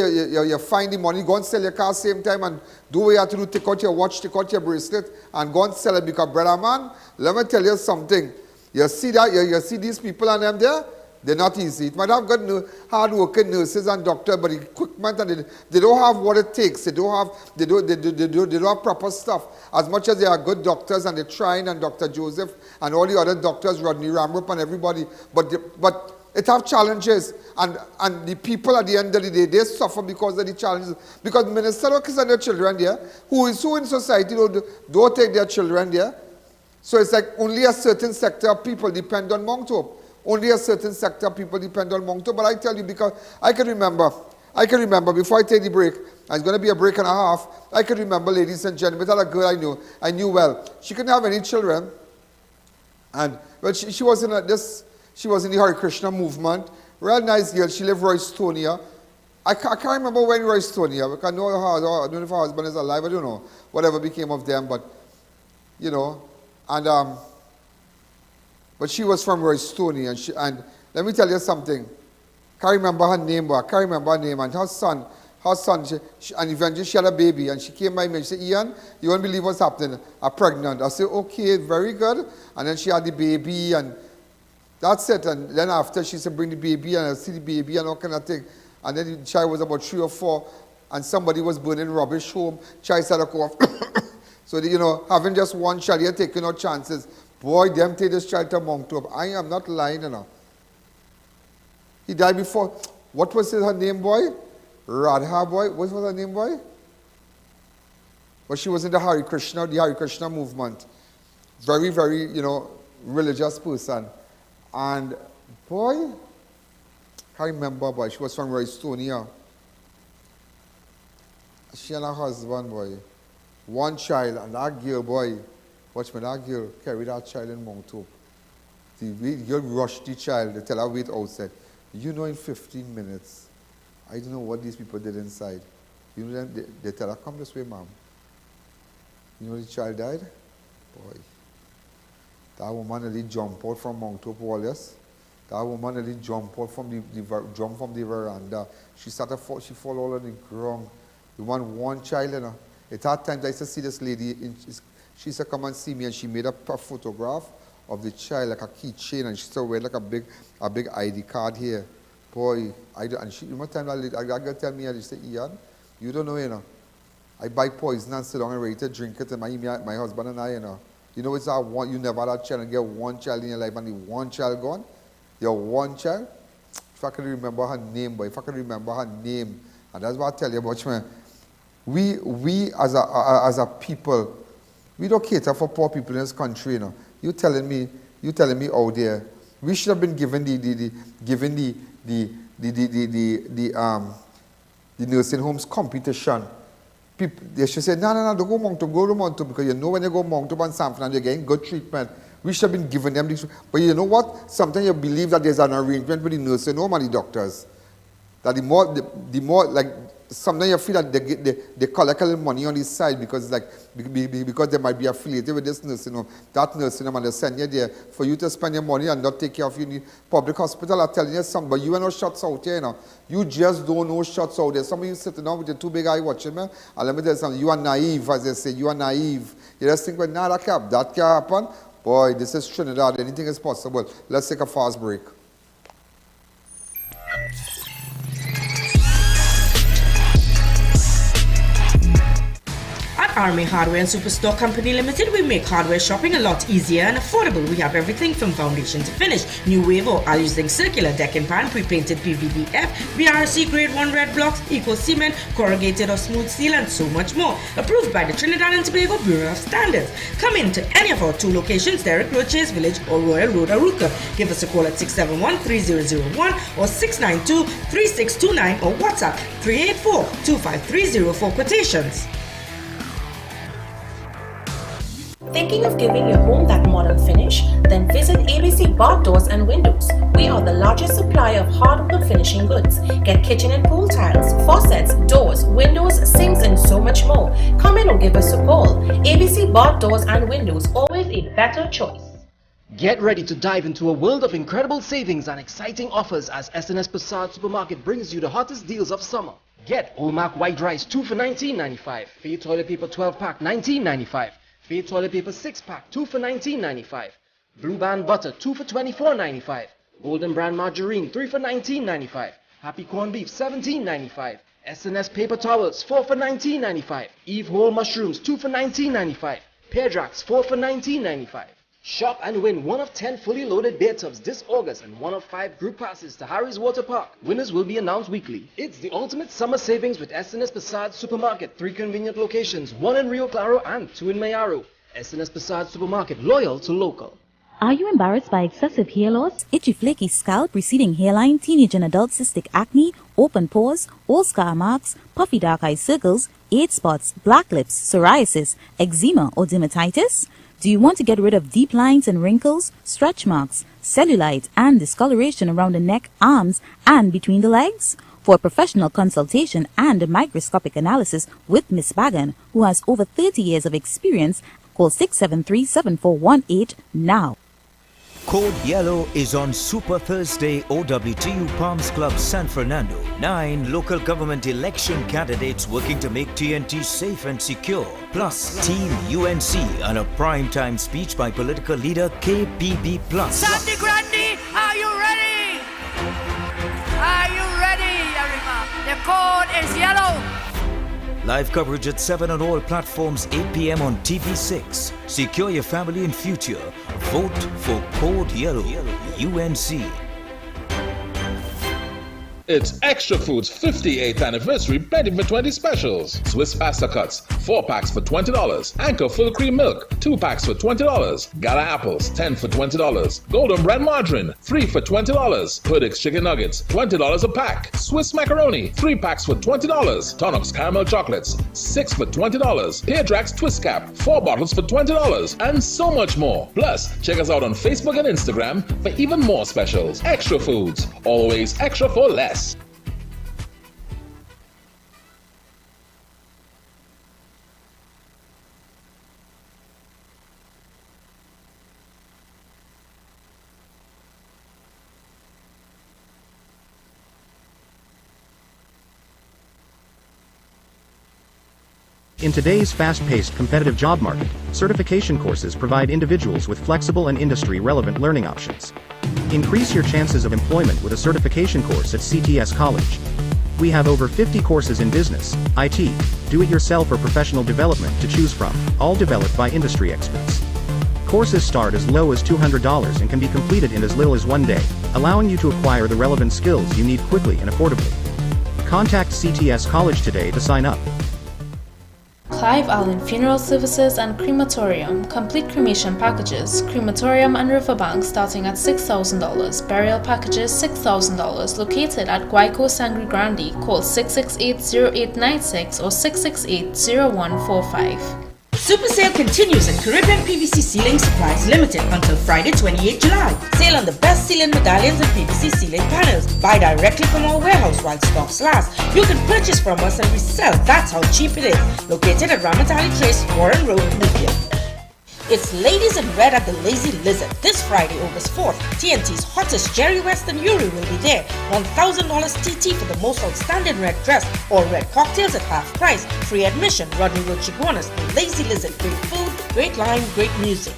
you find the money, go and sell your car same time, and do what you have to do, take out your watch, take out your bracelet, and go and sell it. Because, brother man, let me tell you something. You see that, you see these people and them there? They're not easy. It might have got hard-working nurses and doctors, but the equipment, and they don't have what it takes. They don't have proper stuff. As much as they are good doctors, and they're trying, and Dr. Joseph, and all the other doctors, Rodney Ramrup and everybody, but it have challenges, and the people at the end of the day, they suffer because of the challenges. Because ministers don't send their children there, who in society don't take their children there. So it's like only a certain sector of people depend on Mount Hope. Only a certain sector of people depend on Mount Hope. But I tell you, because I can remember, before I take the break, and it's going to be a break and a half, I can remember, ladies and gentlemen, that a girl I knew well. She couldn't have any children. And, well, she was in the Hare Krishna movement. Real nice girl. She lived in Roystonia. I can't remember when in Roystonia. I don't know if her husband is alive. I don't know. Whatever became of them. But you know, and but she was from Roystone, and let me tell you something. Can't remember her name, but I can't remember her name. And her son, and eventually she had a baby, and she came by me and she said, Ian, you won't believe what's happening. I'm pregnant. I said, okay, very good. And then she had the baby, and that's it. And then after she said, bring the baby, and I see the baby and all kind of thing. And then the child was about 3 or 4, and somebody was burning rubbish home. Child started to cough. So, you know, having just one child, you're taking no chances. Boy, them take this child to Mount Hope. I am not lying, you know. He died before. What was her name, boy? Radha, boy. What was her name, boy? Well, she was in the Hare Krishna movement. Very, very, you know, religious person. And, boy, can't remember, boy. She was from Roystone. She and her husband, boy. One child, and that girl, boy. Watch me, that girl carried that child in Mount Hope. The girl rushed the child. They tell her wait outside. You know, in 15 minutes, I don't know what these people did inside. You know, they tell her, come this way, ma'am. You know the child died? Boy. That woman really jumped out from Mount Hope Wall, yes? That woman really jumped out from the veranda. She started she fall all on the ground. The one child, you know. At that time, I used to see this lady, she used to come and see me, and she made a photograph of the child, like a keychain, and she still wear like a big ID card here. Boy, and she, one time that girl tell me, she said, Ian, you don't know, you know. I buy poison and sit down and ready to drink it, and my husband and I, you know. You know, it's that one, you never had a child and get one child in your life, and the one child gone. Your one child. If I can remember her name, boy, if I can remember her name, and that's what I tell you about, man. We as a people, we don't cater for poor people in this country, you know. You telling me out there, we should have been given the nursing homes competition. People, they should say, no, don't go Mount Hope, because you know when you go Mount Hope and San Fernando, you're getting good treatment. We should have been giving them this. But you know what? Sometimes you believe that there's an arrangement with the nursing home and the doctors. That the more like, sometimes you feel that they collect a little money on this side because they might be affiliated with this nursing home, that nursing home, and they send you there for you to spend your money and not take care of you in the public hospital. I'm telling you something, but you are no shots out here, you know. You just don't know shots out there. Some of you sitting down with your 2 big eye watching me, and let me tell you something, you are naive, as they say, you are naive. You just think, well, nah, that can't happen. Boy, this is Trinidad, anything is possible. Let's take a fast break. At Army Hardware and Superstore Company Limited, we make hardware shopping a lot easier and affordable. We have everything from foundation to finish. New wave or all-using circular deck and pan, pre-painted PVDF, BRC Grade 1 red blocks, eco cement, corrugated or smooth steel, and so much more. Approved by the Trinidad and Tobago Bureau of Standards. Come in to any of our 2 locations, Derrick Road, Chase Village, or Royal Road, Aruca. Give us a call at 671-3001 or 692-3629 or WhatsApp 384-2530 for quotations. Thinking of giving your home that modern finish? Then visit ABC Bar Doors and Windows. We are the largest supplier of hardwood finishing goods. Get kitchen and pool tiles, faucets, doors, windows, sinks, and so much more. Come in or give us a call. ABC Bar Doors and Windows, always a better choice. Get ready to dive into a world of incredible savings and exciting offers as SNS Passage Supermarket brings you the hottest deals of summer. Get Olmark white rice 2 for $19.95. Fair toilet paper 12-pack $19.95. Fair toilet paper 6-pack 2 for $19.95. Blue Band butter 2 for $24.95. Golden brand margarine 3 for $19.95. Happy corned beef $17.95. SNS paper towels 4 for $19.95. Eve whole mushrooms 2 for $19.95. Pear Drax 4 for $19.95. Shop and win one of 10 fully loaded beer tubs this August and one of 5 group passes to Harry's Water Park. Winners will be announced weekly. It's the ultimate summer savings with SNS Passage Supermarket. 3 convenient locations, 1 in Rio Claro and 2 in Mayaro. SNS Passage Supermarket, loyal to local. Are you embarrassed by excessive hair loss, itchy flaky scalp, receding hairline, teenage and adult cystic acne, open pores, old scar marks, puffy dark eye circles, age spots, black lips, psoriasis, eczema or dermatitis? Do you want to get rid of deep lines and wrinkles, stretch marks, cellulite and discoloration around the neck, arms and between the legs? For a professional consultation and a microscopic analysis with Miss Bagan, who has over 30 years of experience, Call 673-7418 now. Code Yellow is on Super Thursday OWTU Palms Club San Fernando. 9 local government election candidates working to make TNT safe and secure. Plus Team UNC and a primetime speech by political leader KPB+. Sandy Grande, are you ready? Are you ready, Yarima? The code is yellow. Live coverage at 7 on all platforms, 8 p.m. on TV6. Secure your family and future. Vote for Code Yellow, UNC. It's Extra Foods 58th anniversary Betty for 20 specials. Swiss pasta cuts, 4 packs for $20. Anchor full cream milk, 2 packs for $20. Gala apples, 10 for $20. Golden bread margarine, 3 for $20. Puddix chicken nuggets, $20 a pack. Swiss macaroni, 3 packs for $20. Tonox caramel chocolates, 6 for $20. Peardrax twist cap, 4 bottles for $20. And so much more. Plus, check us out on Facebook and Instagram for even more specials. Extra Foods, always extra for less. In today's fast-paced competitive job market, certification courses provide individuals with flexible and industry-relevant learning options. Increase your chances of employment with a certification course at CTS College. We have over 50 courses in business, IT, do-it-yourself or professional development to choose from, all developed by industry experts. Courses start as low as $200 and can be completed in as little as 1 day, allowing you to acquire the relevant skills you need quickly and affordably. Contact CTS College today to sign up. Clive Allen Funeral Services and Crematorium, complete cremation packages, crematorium and riverbank starting at $6,000, burial packages $6,000, located at Guayco Sangre Grande. Call 668-0896 or 668-0145. Super sale continues at Caribbean PVC Ceiling Supplies Limited until Friday 28 July. Sale on the best ceiling medallions and PVC ceiling panels. Buy directly from our warehouse while stocks last. You can purchase from us and resell. That's how cheap it is. Located at Ramatali Trace, Warren Road, Nubia. It's Ladies in Red at the Lazy Lizard. This Friday, August 4th, TNT's hottest Jerry West and Yuri will be there. $1,000 TT for the most outstanding red dress or red cocktails at half price. Free admission. Rodney Road Chiguanas. The Lazy Lizard. Great food, great line, great music.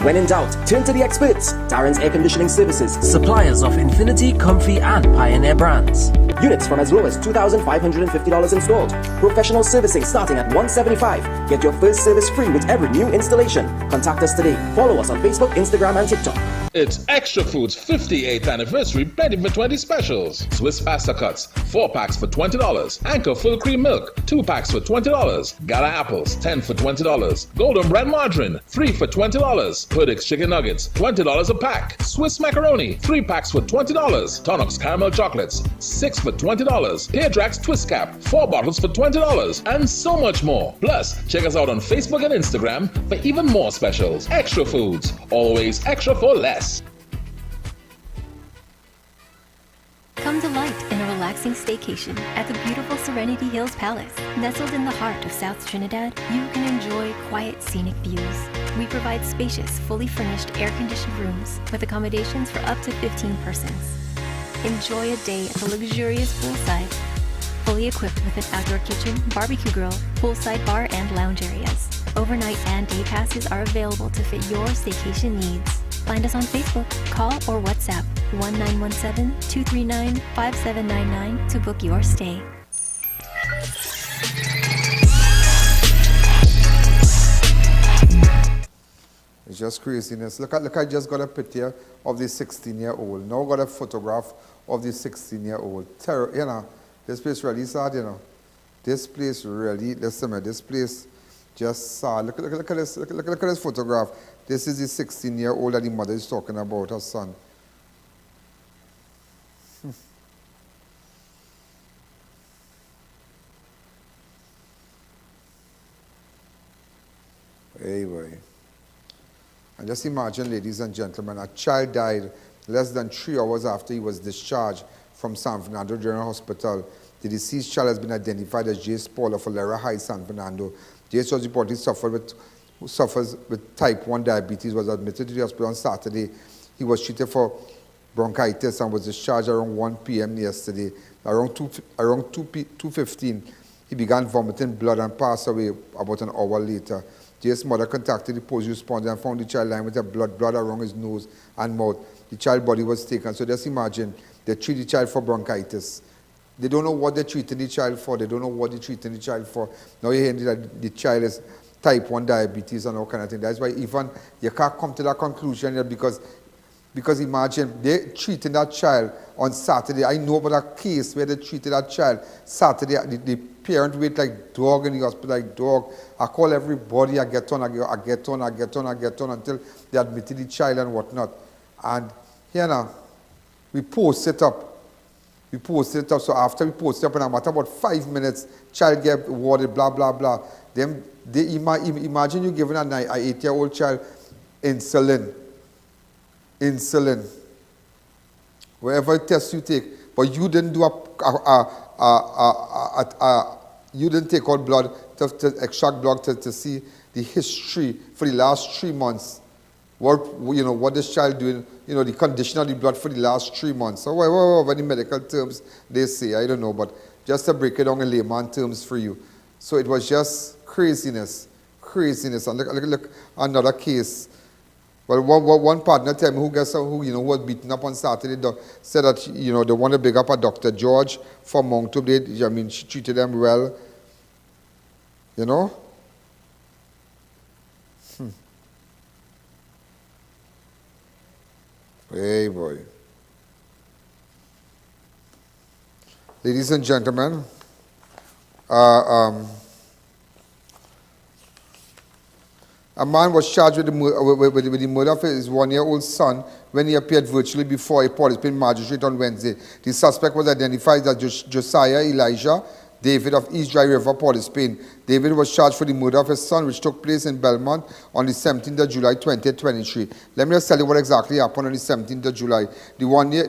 When in doubt, turn to the experts. Darren's Air Conditioning Services, suppliers of Infinity, Comfy and Pioneer brands. Units from as low as $2,550 installed. Professional servicing starting at $175. Get your first service free with every new installation. Contact us today. Follow us on Facebook, Instagram and TikTok. It's Extra Foods 58th anniversary Betty for 20 specials. Swiss pasta cuts, 4 packs for $20. Anchor full cream milk, 2 packs for $20. Gala apples, 10 for $20. Golden bread margarine, 3 for $20. Puddix chicken nuggets, $20 a pack. Swiss macaroni, 3 packs for $20. Tonox caramel chocolates, 6 for $20. Peardrax twist cap, 4 bottles for $20. And so much more. Plus, check us out on Facebook and Instagram for even more specials. Extra Foods, always extra for less. Come delight in a relaxing staycation at the beautiful Serenity Hills Palace. Nestled in the heart of South Trinidad, you can enjoy quiet, scenic views. We provide spacious, fully furnished, air-conditioned rooms with accommodations for up to 15 persons. Enjoy a day at the luxurious poolside, fully equipped with an outdoor kitchen, barbecue grill, poolside bar, and lounge areas. Overnight and day passes are available to fit your staycation needs. Find us on Facebook, call or WhatsApp 1917-239-5799 to book your stay. It's just craziness. Look, I just got a picture of this 16-year-old. Now got a photograph of this 16-year-old. You know, this place really sad, you know. This place really, listen man, this place just sad. Look at this, look at this photograph. This is the 16-year-old that the mother is talking about, her son. Anyway. And just imagine, ladies and gentlemen, a child died less than 3 hours after he was discharged from San Fernando General Hospital. The deceased child has been identified as Jace Paul of Olera High, San Fernando. Jace was reportedly suffered who suffers with type 1 diabetes, was admitted to the hospital on Saturday. He was treated for bronchitis and was discharged around 1 p.m. yesterday. Around 2:15, he began vomiting blood and passed away about an hour later. Jace's mother contacted the police responder and found the child lying with a blood around his nose and mouth. The child's body was taken. So just imagine, they treat the child for bronchitis. They don't know what they're treating the child for. They don't know what they're treating the child for. Now you're hearing that the child is type 1 diabetes and all kind of thing. That's why even you can't come to that conclusion yet because imagine they treating that child on Saturday. I know about a case where they treated that child Saturday. The parent wait like dog in the hospital, like dog. I call everybody, I get on until they admitted the child and whatnot. And here now, we post it up. So after we post it up, in a matter of about 5 minutes, child get warded, blah, blah, blah. Then they imagine you giving an 8-year-old child insulin. Whatever test you take, but you didn't do you didn't take out blood to extract blood to see the history for the last 3 months. What this child doing, the condition of the blood for the last 3 months. So whatever the medical terms they say, I don't know, but just to break it down in layman terms for you. So it was just craziness. And look, another case. Well, one partner tell me who was beaten up on Saturday said that they want to big up a Dr. George from Moncton. She treated them well. Hey boy. Ladies and gentlemen, a man was charged with the murder of his 1-year-old son when he appeared virtually before a Port-au-Prince magistrate on Wednesday. The suspect was identified as Josiah Elijah David of East Dry River, Port-au-Prince. David was charged for the murder of his son, which took place in Belmont on the 17th of July, 2023. Let me just tell you what exactly happened on the 17th of July. The 1 year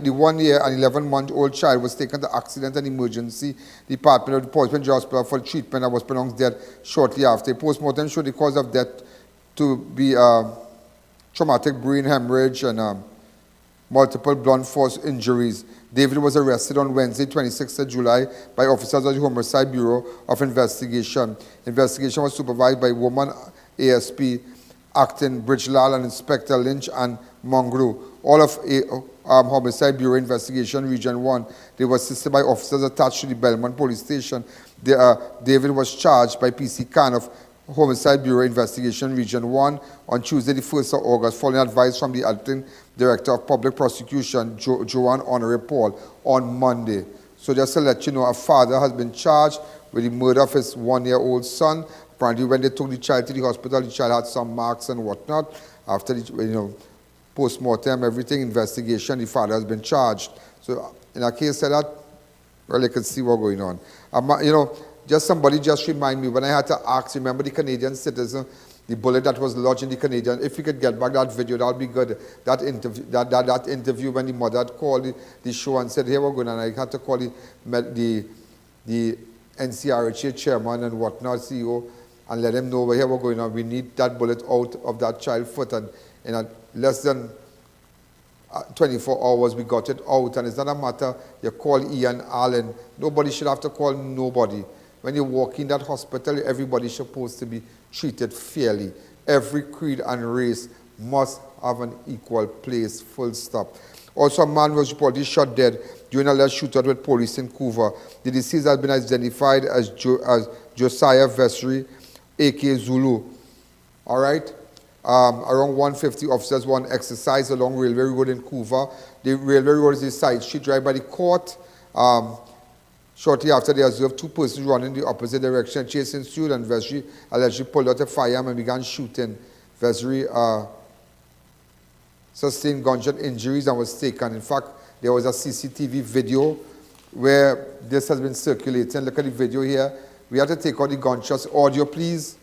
and 11-month-old child was taken to Accident and Emergency Department of the Port-au-Prince Hospital for treatment and was pronounced dead shortly after. A postmortem showed the cause of death to be traumatic brain hemorrhage and multiple blunt force injuries. David was arrested on Wednesday, 26th of July, by officers of the Homicide Bureau of Investigation. Investigation was supervised by woman ASP Acton Bridgelal and Inspector Lynch and Mongru. All of Homicide Bureau Investigation Region 1. They were assisted by officers attached to the Belmont Police Station. David was charged by PC I.A.N of Homicide Bureau Investigation Region 1 on Tuesday, the 1st of August, following advice from the acting Director of Public Prosecution, Joanne Honoré Paul, on Monday. So just to let you know, a father has been charged with the murder of his 1-year-old son. Apparently, when they took the child to the hospital, the child had some marks and whatnot. After the post-mortem, everything, investigation, the father has been charged. So in a case like that, well, you can see what's going on. Somebody just remind me, when I had to ask, remember the Canadian citizen, the bullet that was lodged in the Canadian, if you could get back that video, that would be good. That interview when the mother had called the show and said, hey, we're going, and I had to call the NCRHA chairman and whatnot, CEO, and let them know, here we're going on. We need that bullet out of that child's foot, and in less than 24 hours, we got it out. And it's not a matter, you call I.A.N. Nobody should have to call nobody. When you walk in that hospital, everybody's supposed to be treated fairly. Every creed and race must have an equal place, full stop. Also, a man was reportedly shot dead during a alleged shootout with police in Couva. The deceased has been identified as Josiah Vesri, a.k.a. Zulu. All right? Around 150 officers were on exercise along Railway Road in Couva. The Railway Road is a side street right by the court. Shortly after, they observed two persons running in the opposite direction. Chase ensued, and Vesri allegedly pulled out a firearm and began shooting. Vesri sustained gunshot injuries and was taken. In fact, there was a CCTV video where this has been circulating. Look at the video here. We have to take out the gunshots. Audio, please.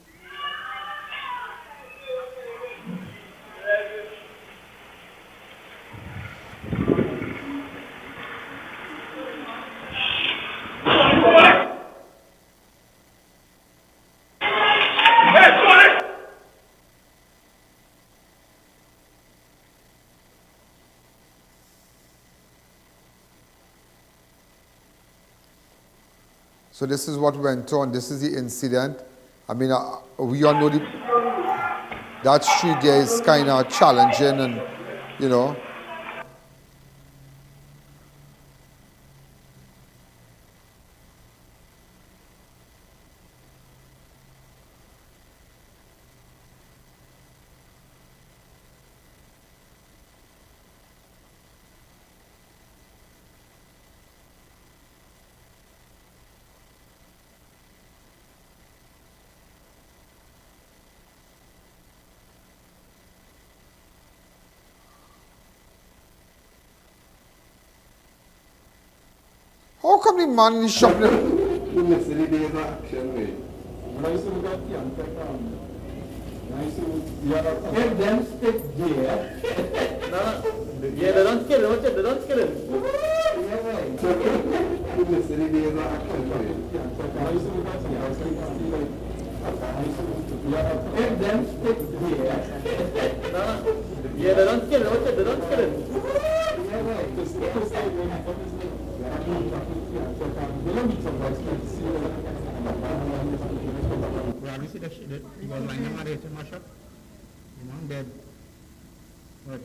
So this is what went on. This is the incident. I mean, we all know that street there is kind of challenging and, you know. How come the man in the shop? If them stick there. Yeah, they don't kill him. They don't kill him. If them stick there. Yeah, they don't kill him. They don't kill him. You see the shit that he was lying on it in my shop? You know, dead. What?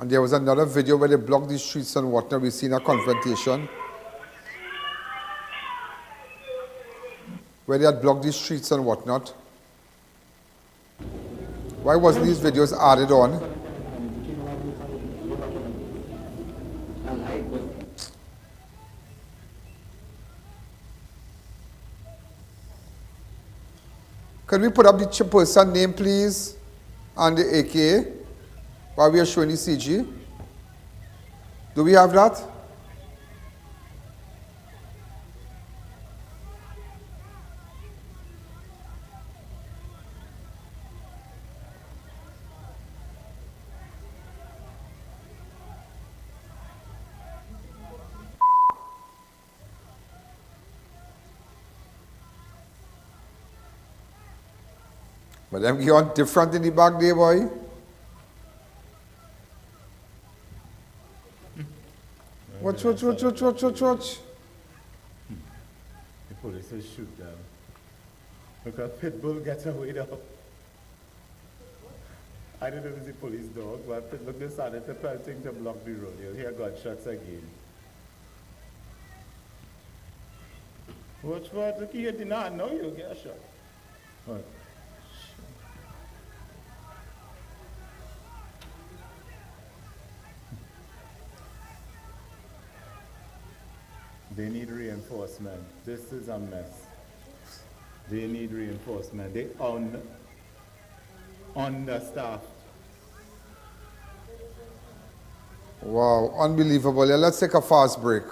And there was another video where they blocked the streets and whatnot. We've seen a confrontation where they had blocked the streets and whatnot. Why wasn't these videos added on? Can we put up the person name, please, and the AKA while we are showing the CG? Do we have that? But them get on different in the back there, boy. Watch. The police will shoot them. Look at Pitbull gets away now. I don't know if it's the police dog, but look, they started to pelting to block the road. You'll hear gunshots again. Watch what? Look, you did not know you'll get a shot. What? They need reinforcement. This is a mess. They need reinforcement. They understaffed. Wow, unbelievable. Yeah, let's take a fast break.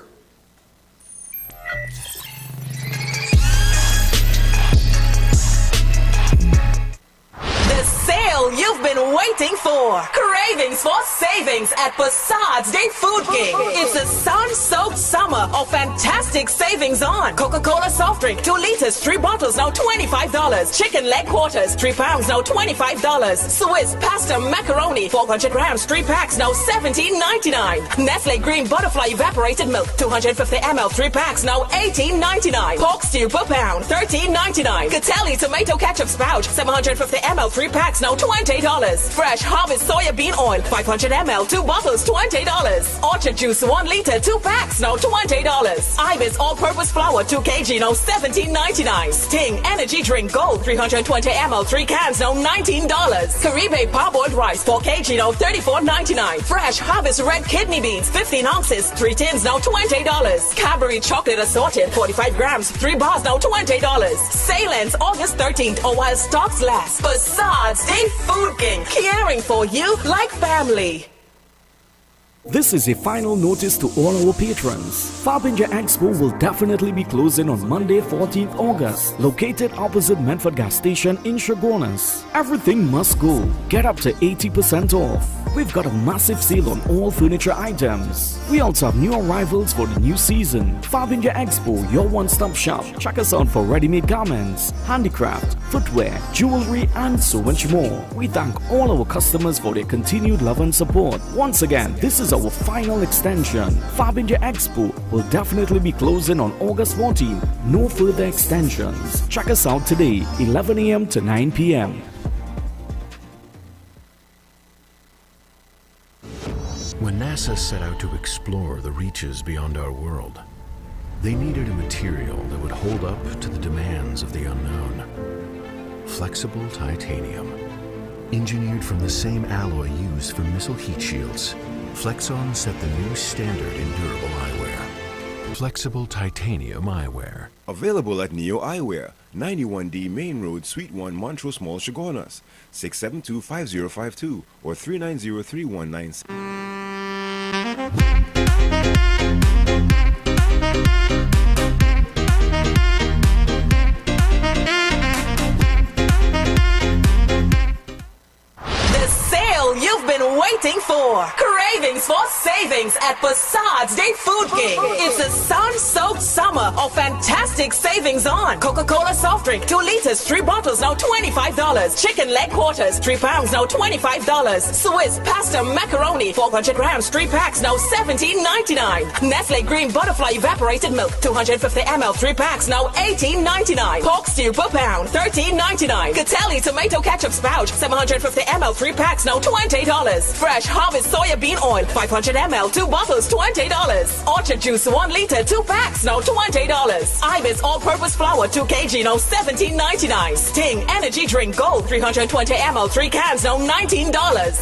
You've been waiting for. Cravings for savings at Facades Day Food King. It's a sun-soaked summer of fantastic savings on Coca-Cola soft drink, 2 liters, 3 bottles, now $25. Chicken leg quarters, 3 pounds, now $25. Swiss pasta macaroni, 400 grams, 3 packs, now $17.99. Nestle green butterfly evaporated milk, 250 ml, 3 packs, now $18.99. Pork stew per pound, $13.99. Catelli tomato ketchup spout, 750 ml, 3 packs, now $20. Fresh Harvest soya bean oil, 500 ml, 2 bottles, $20. Orchard juice, 1 liter, 2 packs, now $20. Ibis all-purpose flour, 2 kg, now $17.99. Sting energy drink gold, 320 ml, 3 cans, now $19. Caribe parboiled rice, 4 kg, now $34.99. Fresh Harvest red kidney beans, 15 ounces, 3 tins, now $20. Cadbury chocolate assorted, 45 grams, 3 bars, now $20. Salens, August 13th, or while stocks last. Facades Day Food King, caring for you like family. This is a final notice to all our patrons. Farbinger Expo will definitely be closing on Monday, 14th August, located opposite Medford Gas Station in Chaguanas. Everything must go. Get up to 80% off. We've got a massive sale on all furniture items. We also have new arrivals for the new season. Farbinger Expo, your one-stop shop. Check us out for ready-made garments, handicraft, footwear, jewelry, and so much more. We thank all our customers for their continued love and support. Once again, this is our final extension. Farbinger Expo will definitely be closing on August 14th. No further extensions. Check us out today, 11 a.m. to 9 p.m. When NASA set out to explore the reaches beyond our world, they needed a material that would hold up to the demands of the unknown. Flexible titanium. Engineered from the same alloy used for missile heat shields, Flexon set the new standard in durable eyewear. Flexible titanium eyewear. Available at Neo Eyewear, 91D Main Road, Suite 1, Montrose Mall, Chaguanas, 672-5052 or 390-3196. You've been waiting for. Cravings for savings at Passad's Day Food King. It's a sun-soaked summer of fantastic savings on Coca-Cola soft drink, 2 liters, 3 bottles, now $25. Chicken leg quarters, 3 pounds, now $25. Swiss pasta macaroni, 400 grams, 3 packs, now $17.99. Nestle Green Butterfly evaporated milk, 250 ml, 3 packs, now $18.99. Pork stew per pound, $13.99. Catelli tomato ketchup spout, 750 ml, 3 packs, now $20. Fresh Harvest soya bean oil, 500 ml, 2 bottles, $20. Orchard juice, 1 liter, 2 packs, now $20. Ibis all-purpose flour, 2 kg, now $17.99. Sting energy drink gold, 320 ml, 3 cans, now $19.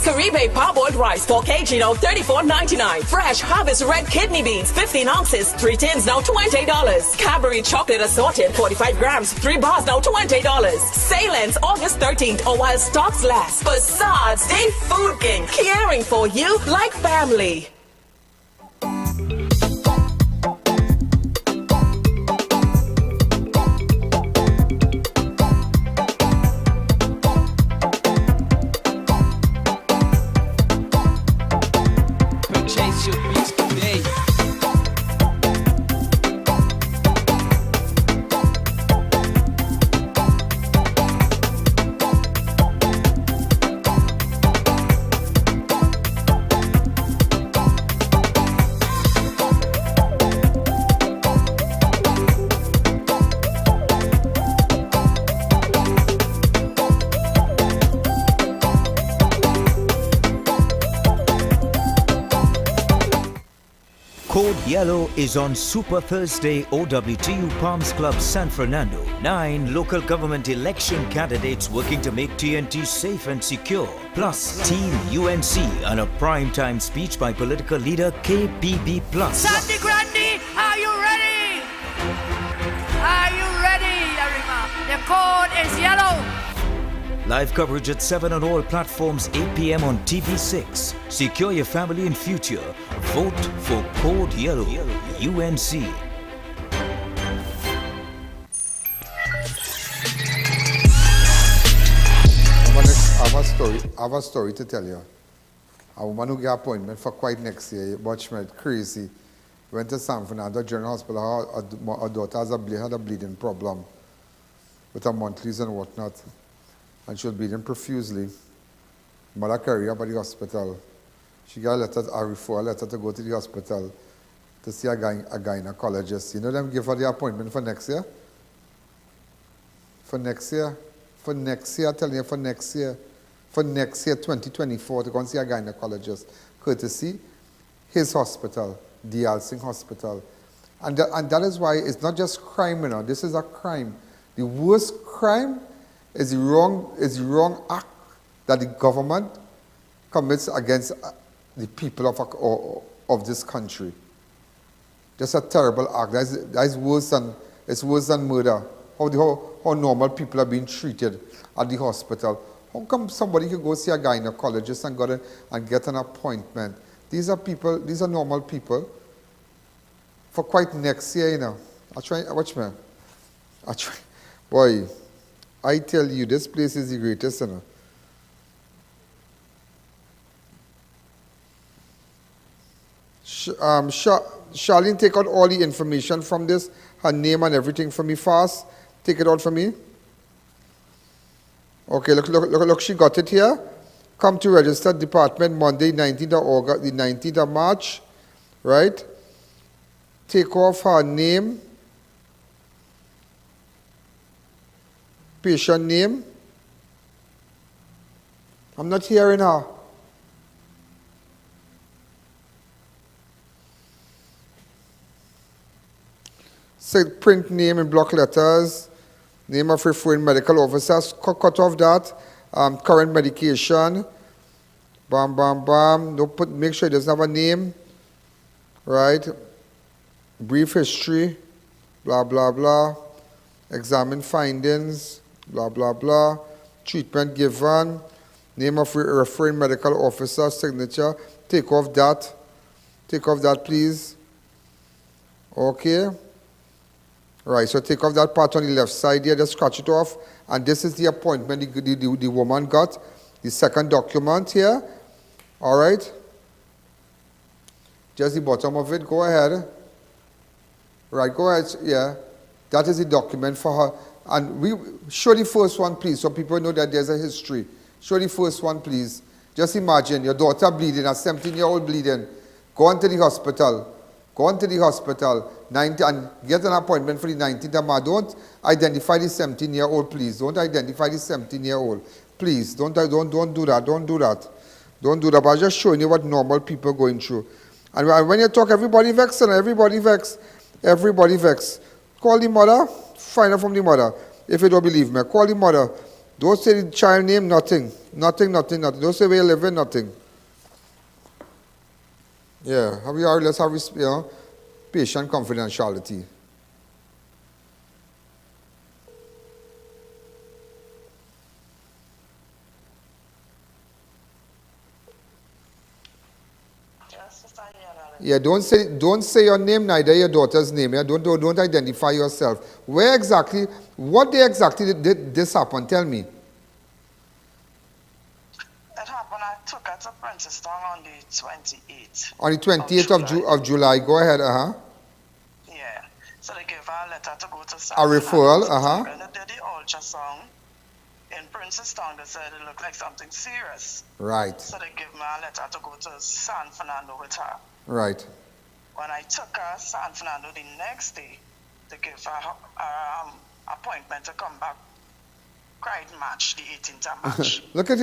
Caribe parboiled rice, 4 kg, now $34.99. Fresh Harvest red kidney beans, 15 ounces, 3 tins, now $20. Cadbury chocolate assorted, 45 grams, 3 bars, now $20. Salens, August 13th, or while stocks last. Passad's Day Food King, caring for you like family. Chase your beats today. Code Yellow is on Super Thursday OWTU Palms Club San Fernando. 9 local government election candidates working to make TNT safe and secure. Plus Team UNC and a primetime speech by political leader KPB+. Sandy Grande, are you ready? Are you ready, Arima? The code is yellow. Live coverage at 7 on all platforms, 8 p.m. on TV6. Secure your family and future. Vote for Code Yellow, UNC. I have a story to tell you. A woman who got appointment for quite next year, but she went crazy. Went to San Fernando General Hospital. Her daughter had a bleeding problem with her monthlies and whatnot. And she was bleeding profusely. Mother carried her by the hospital. She got a referral letter to go to the hospital to see a gynecologist. You know them give her the appointment for next year? For next year, I'm telling you, for next year, 2024, to go and see a gynecologist, courtesy his hospital, the I.A.N hospital. And that is why it's not just crime, you know. This is a crime. The worst crime is the wrong act that the government commits against the people of this country. Just a terrible act. That is worse than murder. How normal people are being treated at the hospital. How come somebody can go see a gynecologist and get an appointment These are people, these are normal people. For quite next year, you know. I try, watch me. I try, boy, I tell you, this place is the greatest, you know. Charlene, take out all the information from this, her name and everything for me fast. Take it out for me. Okay, look, she got it here. Come to register department Monday, 19th of August, the 19th of March, right? Take off her name, patient name. I'm not hearing her. Say print name in block letters, name of referring medical officers, cut off that, current medication, bam, bam, bam, don't put, make sure it doesn't have a name, right? Brief history, blah, blah, blah, examine findings, blah, blah, blah, treatment given, name of referring medical officer, signature, take off that please, okay? Right, so take off that part on the left side here, just scratch it off. And this is the appointment the woman got, the second document here. All right. Just the bottom of it, go ahead. Right, go ahead, yeah. That is the document for her. And we show the first one, please, so people know that there's a history. Show the first one, please. Just imagine your daughter bleeding, a 17-year-old bleeding. Go on to the hospital. Go on to the hospital, and get an appointment for the 19th of March. Don't identify the 17-year-old, please. Don't identify the 17-year-old. Please, don't do that. Don't do that. Don't do that. But I'm just showing you what normal people are going through. And when you talk, everybody vex, and everybody vex. Everybody vex. Call the mother, find out from the mother. If you don't believe me, call the mother. Don't say the child name, nothing. Nothing. Don't say where you live in, nothing. Yeah, let's have patient confidentiality. Yeah, don't say your name, neither your daughter's name. Yeah? Don't identify yourself. What day exactly did this happen? Tell me. Took her to Princess Town on the 28th. On the 28th of July. Go ahead, Yeah. So they gave her a letter to go to San Fernando. A referral, When they did the ultrasound in Princess Town, they said it looked like something serious. Right. So they gave me a letter to go to San Fernando with her. Right. When I took her to San Fernando the next day, they gave her appointment to come back. Cried March, the 18th of March. Look at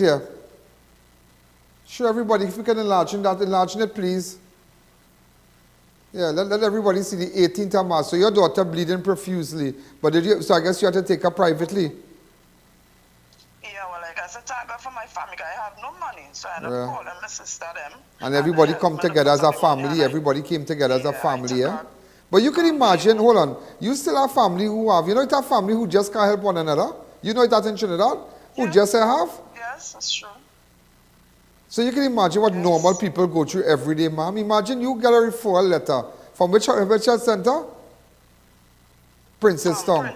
here. Show everybody, if we can enlarge it, please. Yeah, let everybody see the 18th of March. So your daughter bleeding profusely, but so I guess you had to take her privately. Yeah, well, like I said, thank God for my family. I have no money, so I had to call them, my sister, them. And everybody come together as a family. Everybody came together as a family, yeah? But you can imagine, hold on, you still have family who have, you know, it's a family who just can't help one another. You know that in Trinidad? Who just have? Yes, that's true. So you can imagine what normal people go through every day, ma'am. Imagine you get a referral letter from which health center? Princess Town.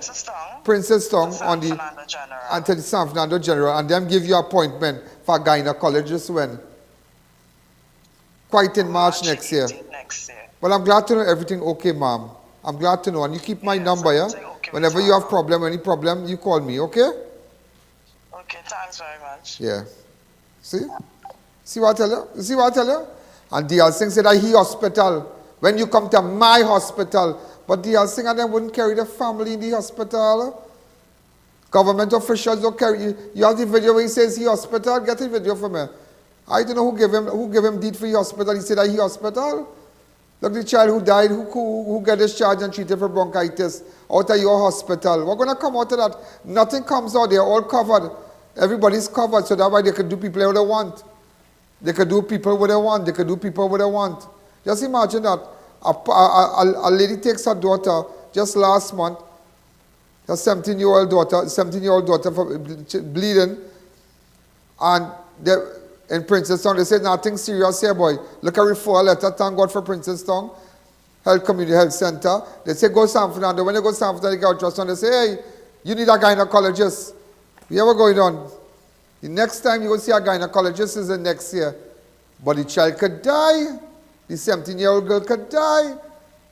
Princess Town on the to the San Fernando General, and them give you appointment for gynecologist when? Quite in March next year. Well, I'm glad to know everything okay, ma'am. I'm glad to know, and you keep my number, yeah? Whenever you have any problem, you call me, okay? Okay, thanks very much. Yeah. See what I tell you? And D.L. Singh said, he hospital. When you come to my hospital. But D.L. Singh and them wouldn't carry the family in the hospital. Government officials don't carry you. You have the video where he says he hospital. Get the video for me. I don't know who gave him deed for he hospital. He said he hospital. Look, the child who died, who got discharged and treated for bronchitis out of your hospital. We're going to come out of that. Nothing comes out. They're all covered. Everybody's covered, so that way they can do people what they want. They can do people what they want. They can do people what they want. Just imagine that. A lady takes her daughter just last month, her 17-year-old daughter for bleeding, and in Princeton, they say nothing serious here, boy. Look at referral letter, thank God for Princeton Health Community Health Center. They say go San Fernando. When they go San Fernando, they get ultrasound. They say, hey, you need a gynecologist. We ever going on? The next time you go see a gynecologist is the next year. But the child could die. The 17-year-old girl could die.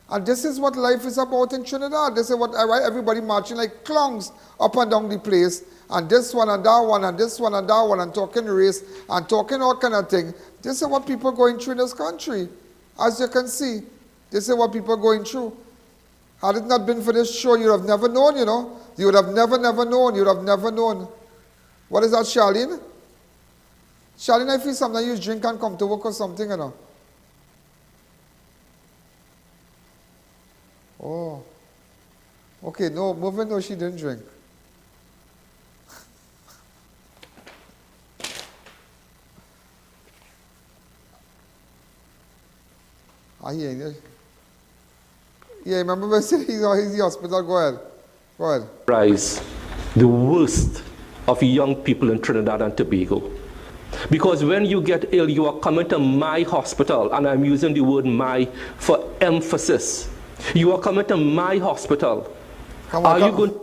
And this is what life is about in Trinidad. This is what everybody marching like clowns up and down the place. And this one and that one and this one and that one and talking race and talking all kind of thing. This is what people are going through in this country. As you can see, this is what people are going through. Had it not been for this show, you would have never known, you know. You would have never known. You would have never known. What is that, Charlene? Charlene, I feel sometimes you drink and come to work or something, you know. Oh. Okay, no, moving, no, she didn't drink. I.A.N. Yeah, remember when I said he's in the hospital? Go ahead. Go ahead. Rise the worst of young people in Trinidad and Tobago. Because when you get ill, you are coming to my hospital, and I'm using the word my for emphasis. You are coming to my hospital. Come on, you going?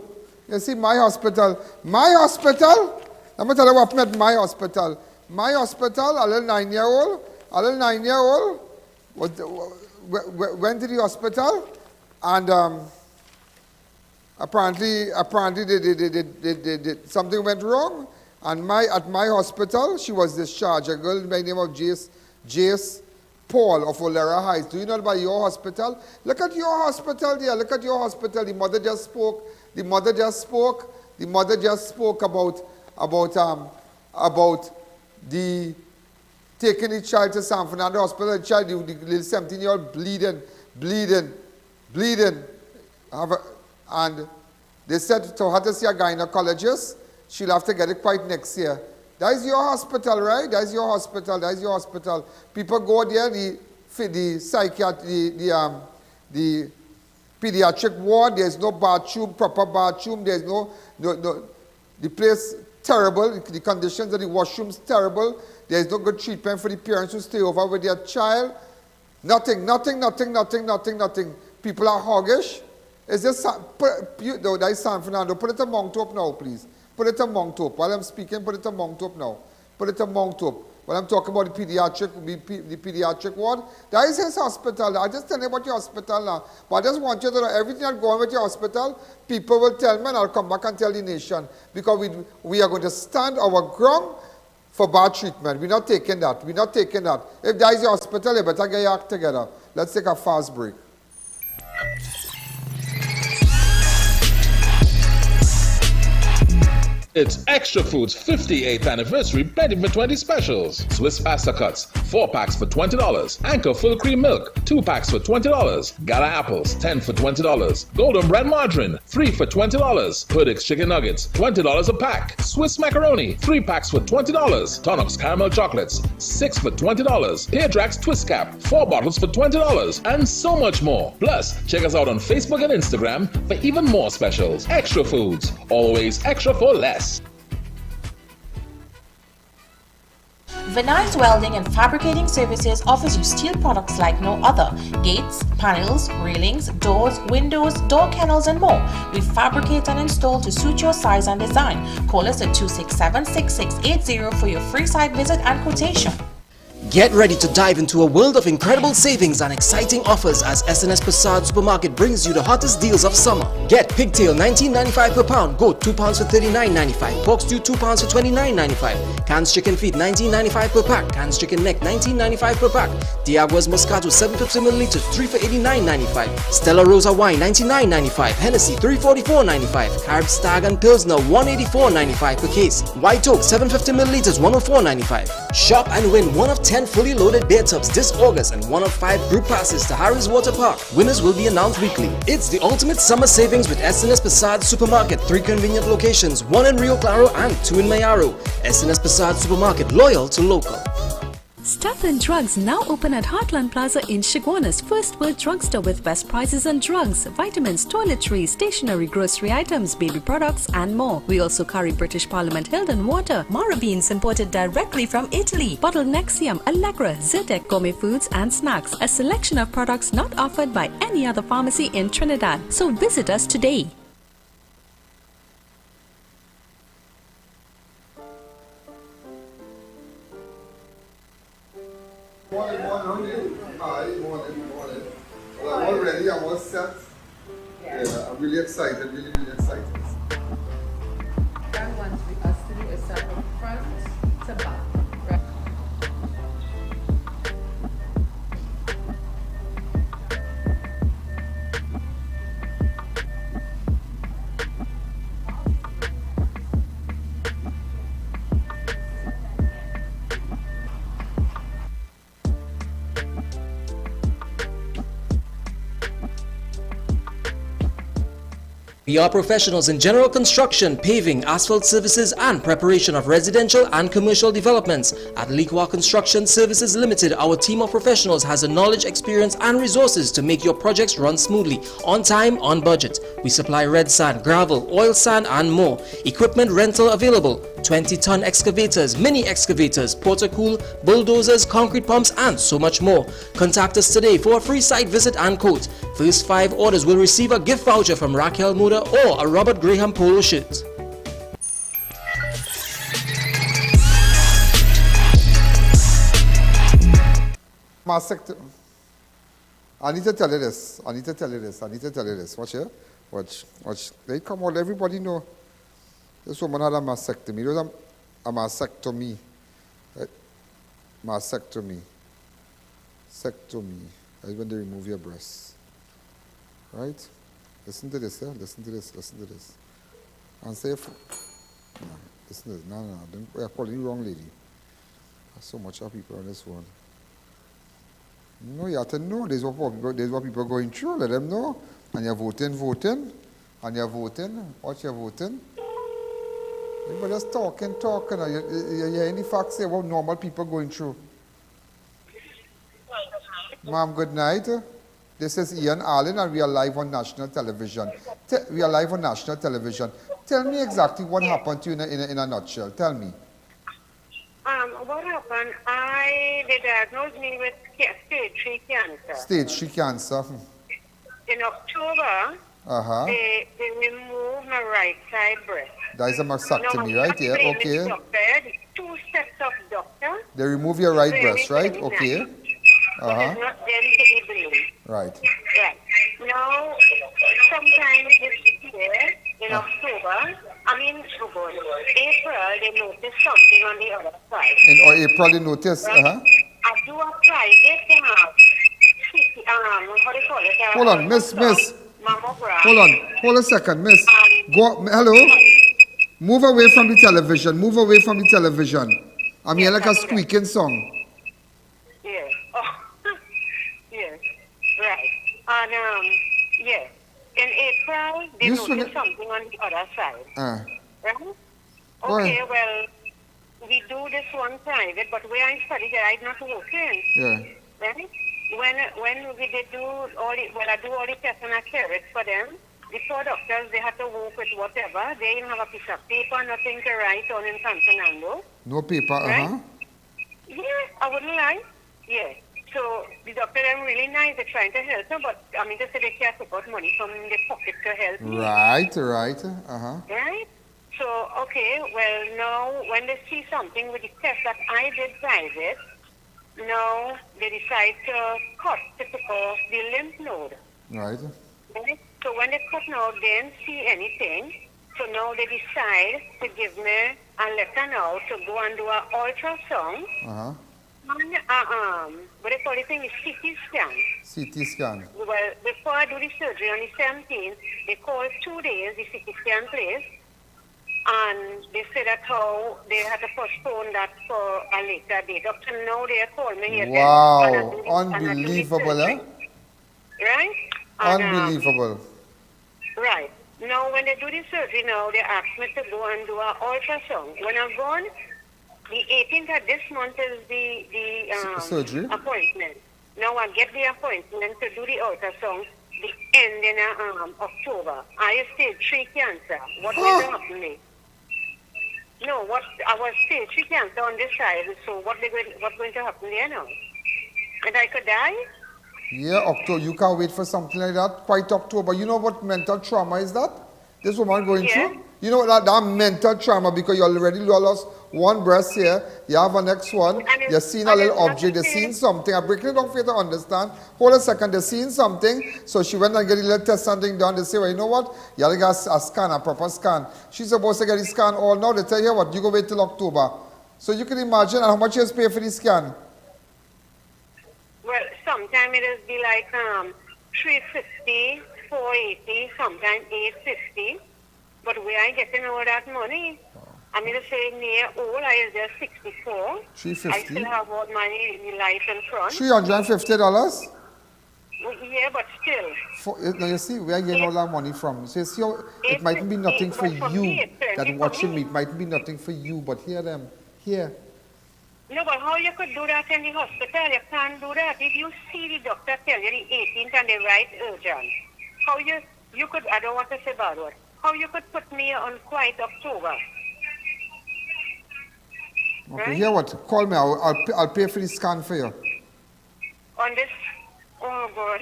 You see, my hospital. My hospital? Let me tell you what happened at my hospital. My hospital, a little 9-year-old, went to the hospital, and apparently something went wrong. And at my hospital, she was discharged. A girl by the name of Jace Paul of Olera Heights. Do you know about your hospital? Look at your hospital there. Look at your hospital. The mother just spoke. The mother just spoke about the taking the child to San Fernando Hospital. The child, the little 17-year-old bleeding. And they said to her to see a gynecologist. She'll have to get it quite next year. That is your hospital, right? That is your hospital. That is your hospital. People go there, the pediatric ward, there's no bathroom, proper bathroom, there's no the place terrible, the conditions of the washrooms terrible, there's no good treatment for the parents who stay over with their child. Nothing. People are hoggish. Is this, that is San Fernando. Put it to Mount Hope now, please. Put it to Mount Hope. While I'm speaking, put it to Mount Hope now. Put it to Mount Hope. When I'm talking about the pediatric ward, that is his hospital. I just tell you about your hospital now. But I just want you to know everything that's going on with your hospital, people will tell me and I'll come back and tell the nation. Because we are going to stand our ground for bad treatment. We're not taking that. We're not taking that. If that is your hospital, you better get your act together. Let's take a fast break. It's Extra Foods 58th Anniversary Ready for 20 specials. Swiss pasta cuts, 4 packs for $20. Anchor full cream milk, 2 packs for $20. Gala apples, 10 for $20. Golden bread margarine, 3 for $20. Perdix chicken nuggets, $20 a pack. Swiss macaroni, 3 packs for $20. Tonox caramel chocolates, 6 for $20. Paydrax twist cap, 4 bottles for $20. And so much more. Plus, check us out on Facebook and Instagram for even more specials. Extra Foods, always extra for less. Vinay's Welding and Fabricating Services offers you steel products like no other. Gates, panels, railings, doors, windows, door kennels and more. We fabricate and install to suit your size and design. Call us at 267-6680 for your free site visit and quotation. Get ready to dive into a world of incredible savings and exciting offers as SNS Passage Supermarket brings you the hottest deals of summer. Get pigtail $19.95 per pound, goat £2 for $39.95, pork stew £2 for $29.95, canned chicken feet $19.95 per pack, canned chicken neck $19.95 per pack, Diagua's Moscato 750 milliliters $3 for $89.95, Stella Rosa wine $99.95, Hennessy $344.95, Carib Stag and Pilsner $184.95 per case, White Oak 750 milliliters $104.95. Shop and win one of 10 fully loaded beer tubs this August and one of 5 group passes to Harry's Water Park. Winners will be announced weekly. It's the ultimate summer savings with SNS Passage Supermarket. 3 convenient locations, 1 in Rio Claro and 2 in Mayaro. SNS Passage Supermarket, loyal to local. Stuff and Drugs now open at Heartland Plaza in Chaguanas, First World Drugstore with best prices on drugs, vitamins, toiletries, stationery, grocery items, baby products and more. We also carry British Parliament Hilton water, Mara beans imported directly from Italy, bottled Nexium, Allegra, Zyrtec, gourmet foods and snacks. A selection of products not offered by any other pharmacy in Trinidad. So visit us today. Morning. Hi, morning. Well, I'm all ready, I'm all set. Yeah, I'm really excited, really excited. And once we ask to do a start from front to back. Right. We are professionals in general construction, paving, asphalt services and preparation of residential and commercial developments. At Liqua Construction Services Limited, our team of professionals has the knowledge, experience and resources to make your projects run smoothly, on time, on budget. We supply red sand, gravel, oil sand and more. Equipment rental available. 20-ton excavators, mini excavators, portacool, bulldozers, concrete pumps and so much more. Contact us today for a free site visit and quote. First 5 orders will receive a gift voucher from Raquel Moda or a Robert Graham polo shirt. I need to tell you this. Watch here. Watch. They come on, everybody know. This woman had a mastectomy. It was a mastectomy. Right? Mastectomy. Sectomy. That's when they remove your breasts. Right? Listen to this, listen to this. And say, listen to this. No, we're calling you wrong, lady. There's so much of people on this one. No, you have to know. There's what people are going through. Let them know. And you're voting. And you're voting. What you're voting? You're just talking. You're hearing the facts here what normal people going through. Ma'am, good night. This is I.A.N and we are live on national television. Tell me exactly what happened to you in a nutshell. Tell me. What happened? They diagnosed me with stage 3 cancer. Stage 3 cancer. In October, they removed my right side breast. That is a mastectomy, right? Yeah, okay. Doctor, 2 sets of doctor. They remove your right breast, right? Okay. But it's not them to be blamed. Right. Now, sometime this year, in October, April, they noticed something on the other side. In April, they noticed, I do a private, how do you call it? Hold on, miss. Mammogram. Hold a second, miss. Hello? Move away from the television. I'm hearing like a squeaking song. Yes. Yes. Right. And, yes. In April, they noticed something on the other side. Right? Okay, well, we do this one private, but where I study there, I'm not working. Yeah. Right? When we did I do all the tests and I carry it for them. The 4 doctors, they had to work with whatever. They didn't have a piece of paper, nothing to write on in San Fernando. No paper, right? Yeah, I wouldn't lie. Yeah. So the doctor, they're really nice. They're trying to help them, but they say they can't take out money from their pocket to help me. Right. Right? So, okay, well, now, when they see something with the test that I did private, now they decide to cut to take off the lymph node. Right. So when they cut now, they didn't see anything. So now they decide to give me a letter now to go and do an ultrasound. But they call it thing is CT scan. Well, before I do the surgery on the 17th, they called 2 days, the CT scan place. And they said that how they had to postpone that for a later date. Up to now, they called me here. Wow, unbelievable, eh? Right? Unbelievable. Right. Now, when they do the surgery now, they ask me to go and do an ultrasound. When I've gone, The 18th of this month is the surgery appointment. Now I get the appointment to do the ultrasound the end in October. I have stage 3 cancer. What will happen to me? No, I was stage 3 cancer on this side. So what's going to happen there now? And I could die? Yeah, October. You can't wait for something like that. Quite October. You know what mental trauma is that? This woman going through? You know that mental trauma because you already lost one breast here. You have a next one. You're seeing a little object. You're seeing something. I'm breaking it down for you to understand. Hold a second. They're seeing something. So she went and get a little test something done. They say, well, you know what? You gotta get a scan, a proper scan. She's supposed to get the scan all now. They tell you what? You go wait till October. So you can imagine how much you pay for the scan. Well, sometimes it will be like 350, 480, sometimes 850. But where I getting all that money? I'm going to say near all, I is just 64. 350. I still have all my life in front. $350? Yeah, but still. Now you see where you getting all that money from. So you see how it might be nothing for you that watching me. It might be nothing for you, but hear them. Here. No, but how you could do that in the hospital? You can't do that. If you see the doctor tell you the 18th and they write urgent, how you could, I don't want to say bad word, how you could put me on quiet October? Okay, right? Hear what? Call me. I'll pay for the scan for you. On this, oh God.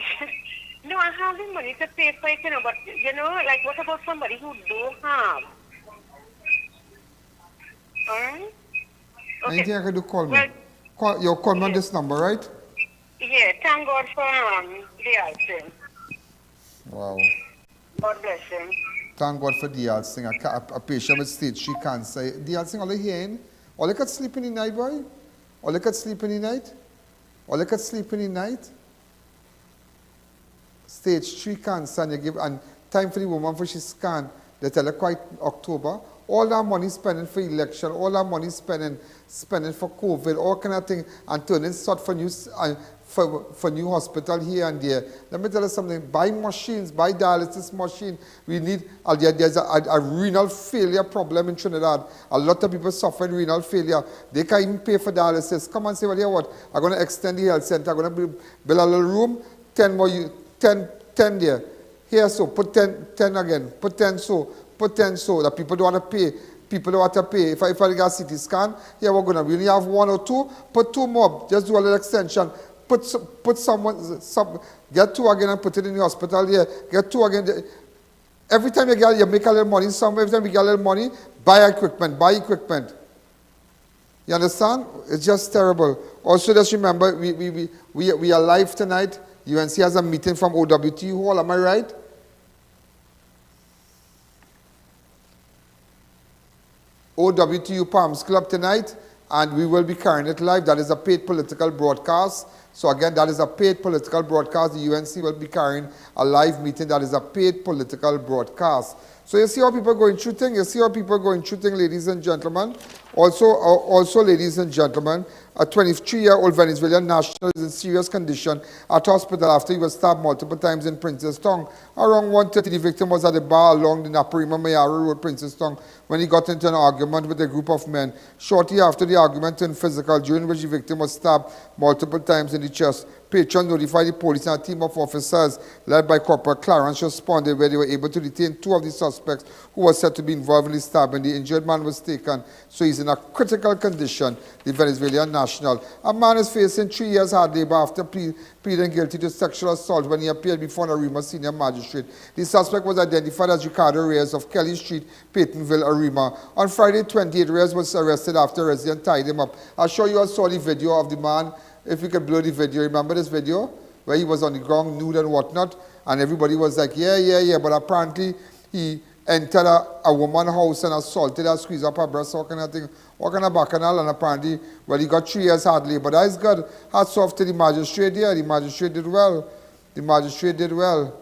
No, I have the money to pay for it, you know, but, you know, like what about somebody who don't have? Alright? Okay. Anything I can do, call me. Well, you'll call me on this number, right? Yeah, thank God for the Alcin. Wow. God bless him. Thank God for the Alcin. A patient with stage 3 cancer. The Alcin, all you hearing? All you could sleep in the night, boy? All you could sleep in the night? All you could sleep in the night? Stage 3 cancer, and you give, and time for the woman for she scan. They tell her quite October. All that money spending for election, all that money spending for COVID, all kind of thing, and turning sort for new hospital here and there. Let me tell you something. Buy machines, buy dialysis machine. We need. There's a renal failure problem in Trinidad. A lot of people suffering renal failure. They can't even pay for dialysis. Come and say, well, here what? I'm going to extend the health center. I'm going to build a little room. 10 there. Here so put 10 again. Put 10 so. Put 10 so that people don't want to pay. People don't want to pay. If I get a CT scan, here we're gonna. We only have 1 or 2. Put 2 more. Just do a little extension. Put someone. Get 2 again and put it in the hospital. Here. Get 2 again. Every time you make a little money. Somewhere. Every time you get a little money, buy equipment. Buy equipment. You understand? It's just terrible. Also, just remember, we are live tonight. UNC has a meeting from OWTU Hall. Am I right? OWTU Palms Club tonight, and we will be carrying it live. That is a paid political broadcast. So again, that is a paid political broadcast. The UNC will be carrying a live meeting. That is a paid political broadcast. So you see how people are going through things? You see how people are going through things, ladies and gentlemen? Also, ladies and gentlemen, a 23-year-old Venezuelan national is in serious condition at hospital after he was stabbed multiple times in Princestown. Around 1:30, the victim was at the bar along the Naparima Mayara Road, Princestown, when he got into an argument with a group of men. Shortly after the argument turned physical, during which the victim was stabbed multiple times in the chest. Patrons notified the police, and a team of officers led by Corporal Clarence responded, where they were able to detain 2 of the suspects who were said to be involved in the stabbing. The injured man was taken, so he's in a critical condition, the Venezuelan national. A man is facing 3 years hard labor after pleading guilty to sexual assault when he appeared before an Arima senior magistrate. The suspect was identified as Ricardo Reyes of Kelly Street, Peytonville, Arima. On Friday, 28, Reyes was arrested after a resident tied him up. I'll show you the video of the man. If you can blow the video, remember this video? Where he was on the ground, nude and whatnot, and everybody was like, yeah, but apparently he entered a woman's house and assaulted her, squeezed up her breast, all kind of thing, all kind of bacchanal, and apparently, well, he got 3 years hard labor. That is good. Hats off to the magistrate here. The magistrate did well. The magistrate did well.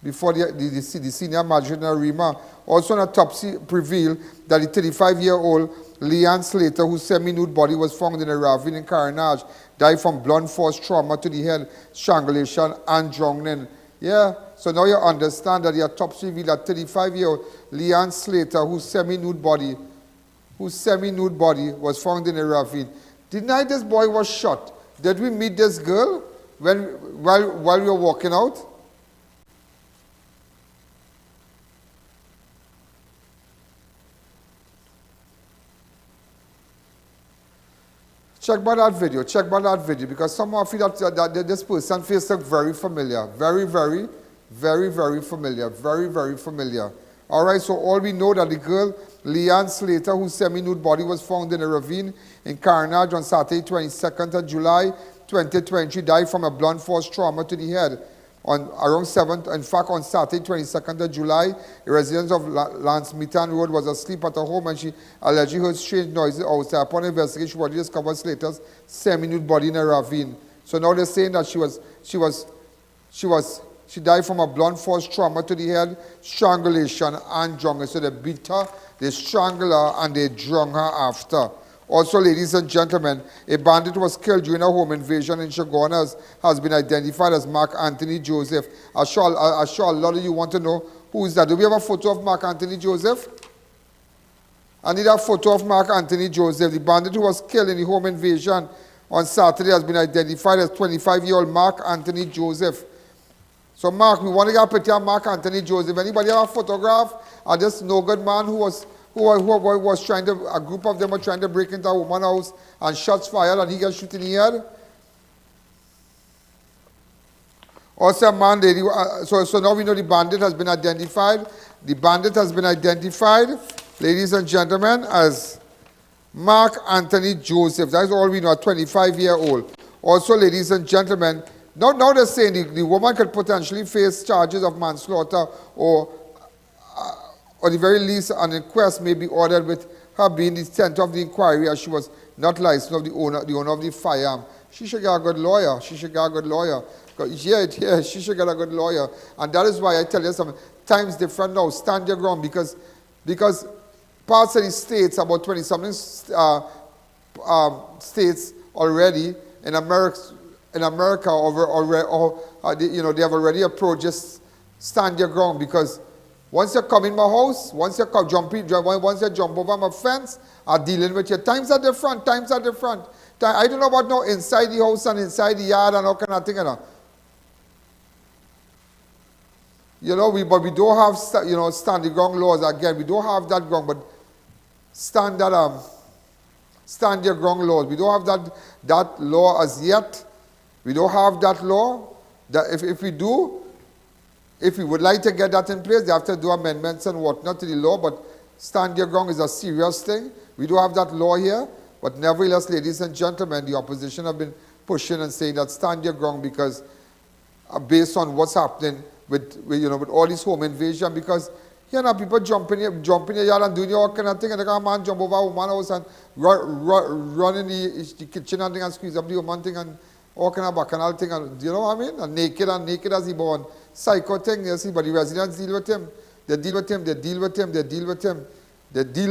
Before the senior magistrate in Arima. Also, an autopsy revealed that the 35-year-old I.A.N. Slater, whose semi-nude body was found in a ravine in Carnage, died from blunt force trauma to the head, strangulation, and drowning. Yeah, so now you understand that the autopsy revealed that 35-year-old I.A.N. Slater, whose semi-nude body whose semi-nude body was found in a ravine. The night this boy was shot, did we meet this girl while we were walking out? Check by that video, because some of you that this person face look very familiar. Very, very, very, very familiar. Very, very familiar. All right, so all we know that the girl, I.A.N. Slater, whose semi-nude body was found in a ravine in Carnage on Saturday, 22nd of July, 2020, died from a blunt force trauma to the head. On around 7th, in fact, on Saturday, 22nd of July, a resident of Lansmeaton Road was asleep at her home and she allegedly heard strange noises outside. Upon investigation, she was discovered Slater's semi-nude body in a ravine. So now they're saying that she died from a blunt force trauma to the head, strangulation, and drowning. So they beat her, they strangled her, and they drowned her after. Also, ladies and gentlemen, a bandit was killed during a home invasion in Chaguanas, has been identified as Mark Anthony Joseph. I'm sure a lot of you want to know who is that. Do we have a photo of Mark Anthony Joseph? I need a photo of Mark Anthony Joseph. The bandit who was killed in the home invasion on Saturday has been identified as 25-year-old Mark Anthony Joseph. So Mark, we want to get a picture of Mark Anthony Joseph. Anybody have a photograph of this no-good man who was trying to, a group of them were trying to break into a woman's house and shots fired and he got shot in the head? Also, man, lady, so now we know the bandit has been identified. The bandit has been identified, ladies and gentlemen, as Mark Anthony Joseph. That's all we know, a 25-year-old. Also, ladies and gentlemen, now they're saying the woman could potentially face charges of manslaughter or the very least, an inquest may be ordered with her being the center of the inquiry as she was not licensed of the owner of the firearm. She should get a good lawyer. She should get a good lawyer. Yeah, she should get a good lawyer. And that is why I tell you something. Times different now. Stand your ground because parts of the states, about 20-something states already in America, they have already approached just stand your ground because once you come in my house, once you jump over my fence, I'm dealing with you. Times are different. I don't know about now inside the house and inside the yard and all kind of thing. But we don't have stand the ground laws again. We don't have that ground, but stand your ground laws. We don't have that law as yet. We don't have that law. That if we do. If we would like to get that in place, they have to do amendments and whatnot to the law, but stand your ground is a serious thing. We do have that law here, but nevertheless, ladies and gentlemen, the opposition have been pushing and saying that stand your ground because based on what's happening with all this home invasion, because people jump in your yard and doing all kind of thing, and they got a man jump over a woman's house and run in the kitchen and thing and squeeze up the woman thing and all kind of bacchanal thing, and you know what I mean? And naked as he born. Psycho thing, you see, but the residents deal with him. They deal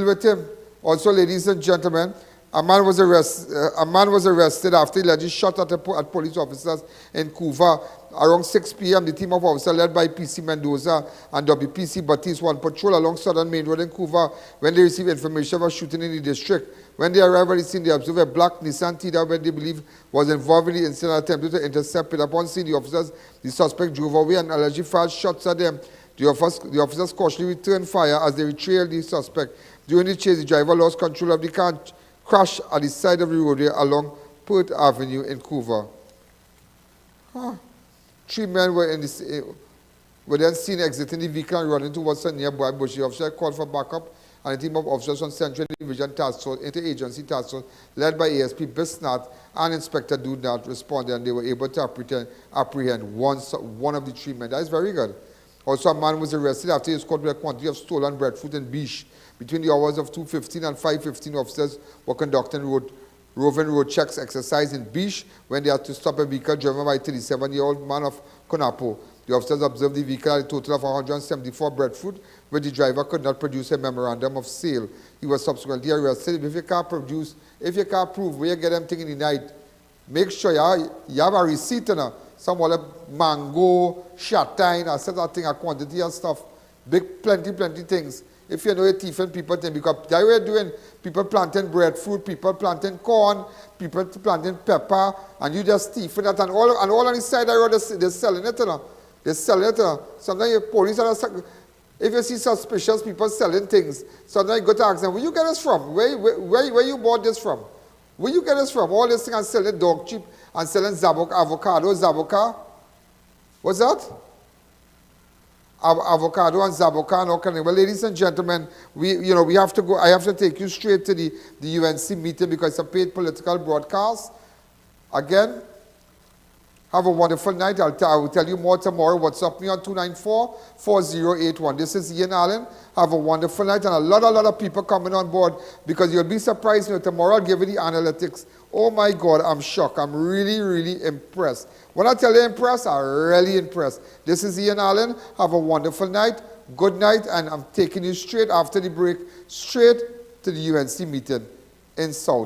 with him. Also, ladies and gentlemen, a man was arrested after he allegedly shot at police officers in Couva. Around 6 p.m., the team of officers led by PC Mendoza and WPC Batiste were on patrol along Southern Main Road in Couva when they received information of a shooting in the district. When they arrived at the scene, they observed a black Nissan Tida when they believe was involved in the incident, attempted to intercept it. Upon seeing the officers, the suspect drove away and allegedly fired shots at them. The officers cautiously returned fire as they retrailed the suspect. During the chase, the driver lost control of the car and crashed at the side of the roadway along Perth Avenue in Couva. 3 men were then seen exiting the vehicle and running towards a nearby bush. The officer called for backup, and a team of officers from Central Division Task Force, Interagency Task Force, led by ASP Bisnat and Inspector Dudnat, responded, and they were able to apprehend one of the 3 men. That is very good. Also, a man was arrested after he was caught with a quantity of stolen breadfruit in Biche. Between the hours of 2:15 and 5:15, officers were conducting roving road checks exercise in Biche when they had to stop a vehicle driven by a 37-year-old man of Konapo. The officers observed the vehicle had a total of 174 breadfruit, where the driver could not produce a memorandum of sale. He was subsequently arrested. If you can't prove where you get them thing in the night, make sure you have a receipt and some other mango, shatine, a set of thing, a quantity of stuff, plenty things. if you know you're thieving people thing, because that we're doing, people planting breadfruit, people planting corn, people planting pepper, and you just thieving that, and all on the side of the road, they're selling it, you know. They're selling it, you know. Sometimes your police are, if you see suspicious people selling things, sometimes you go to ask them, where you get this from? Where you bought this from? Where you get this from? All this thing and selling dog cheap and selling avocado, zaboka. What's that? Avocado and zaboka and all kind of. Well, ladies and gentlemen, we have to go. I have to take you straight to the UNC meeting because it's a paid political broadcast. Again, have a wonderful night. I will tell you more tomorrow. WhatsApp me on 294-4081. This is Ian Allen. Have a wonderful night. And a lot of people coming on board because you'll be surprised. Tomorrow I'll give you the analytics. Oh my God, I'm shocked. I'm really impressed. When I tell you impressed, I'm really impressed. This is Ian Allen. Have a wonderful night. Good night. And I'm taking you straight after the break, straight to the UNC meeting in South.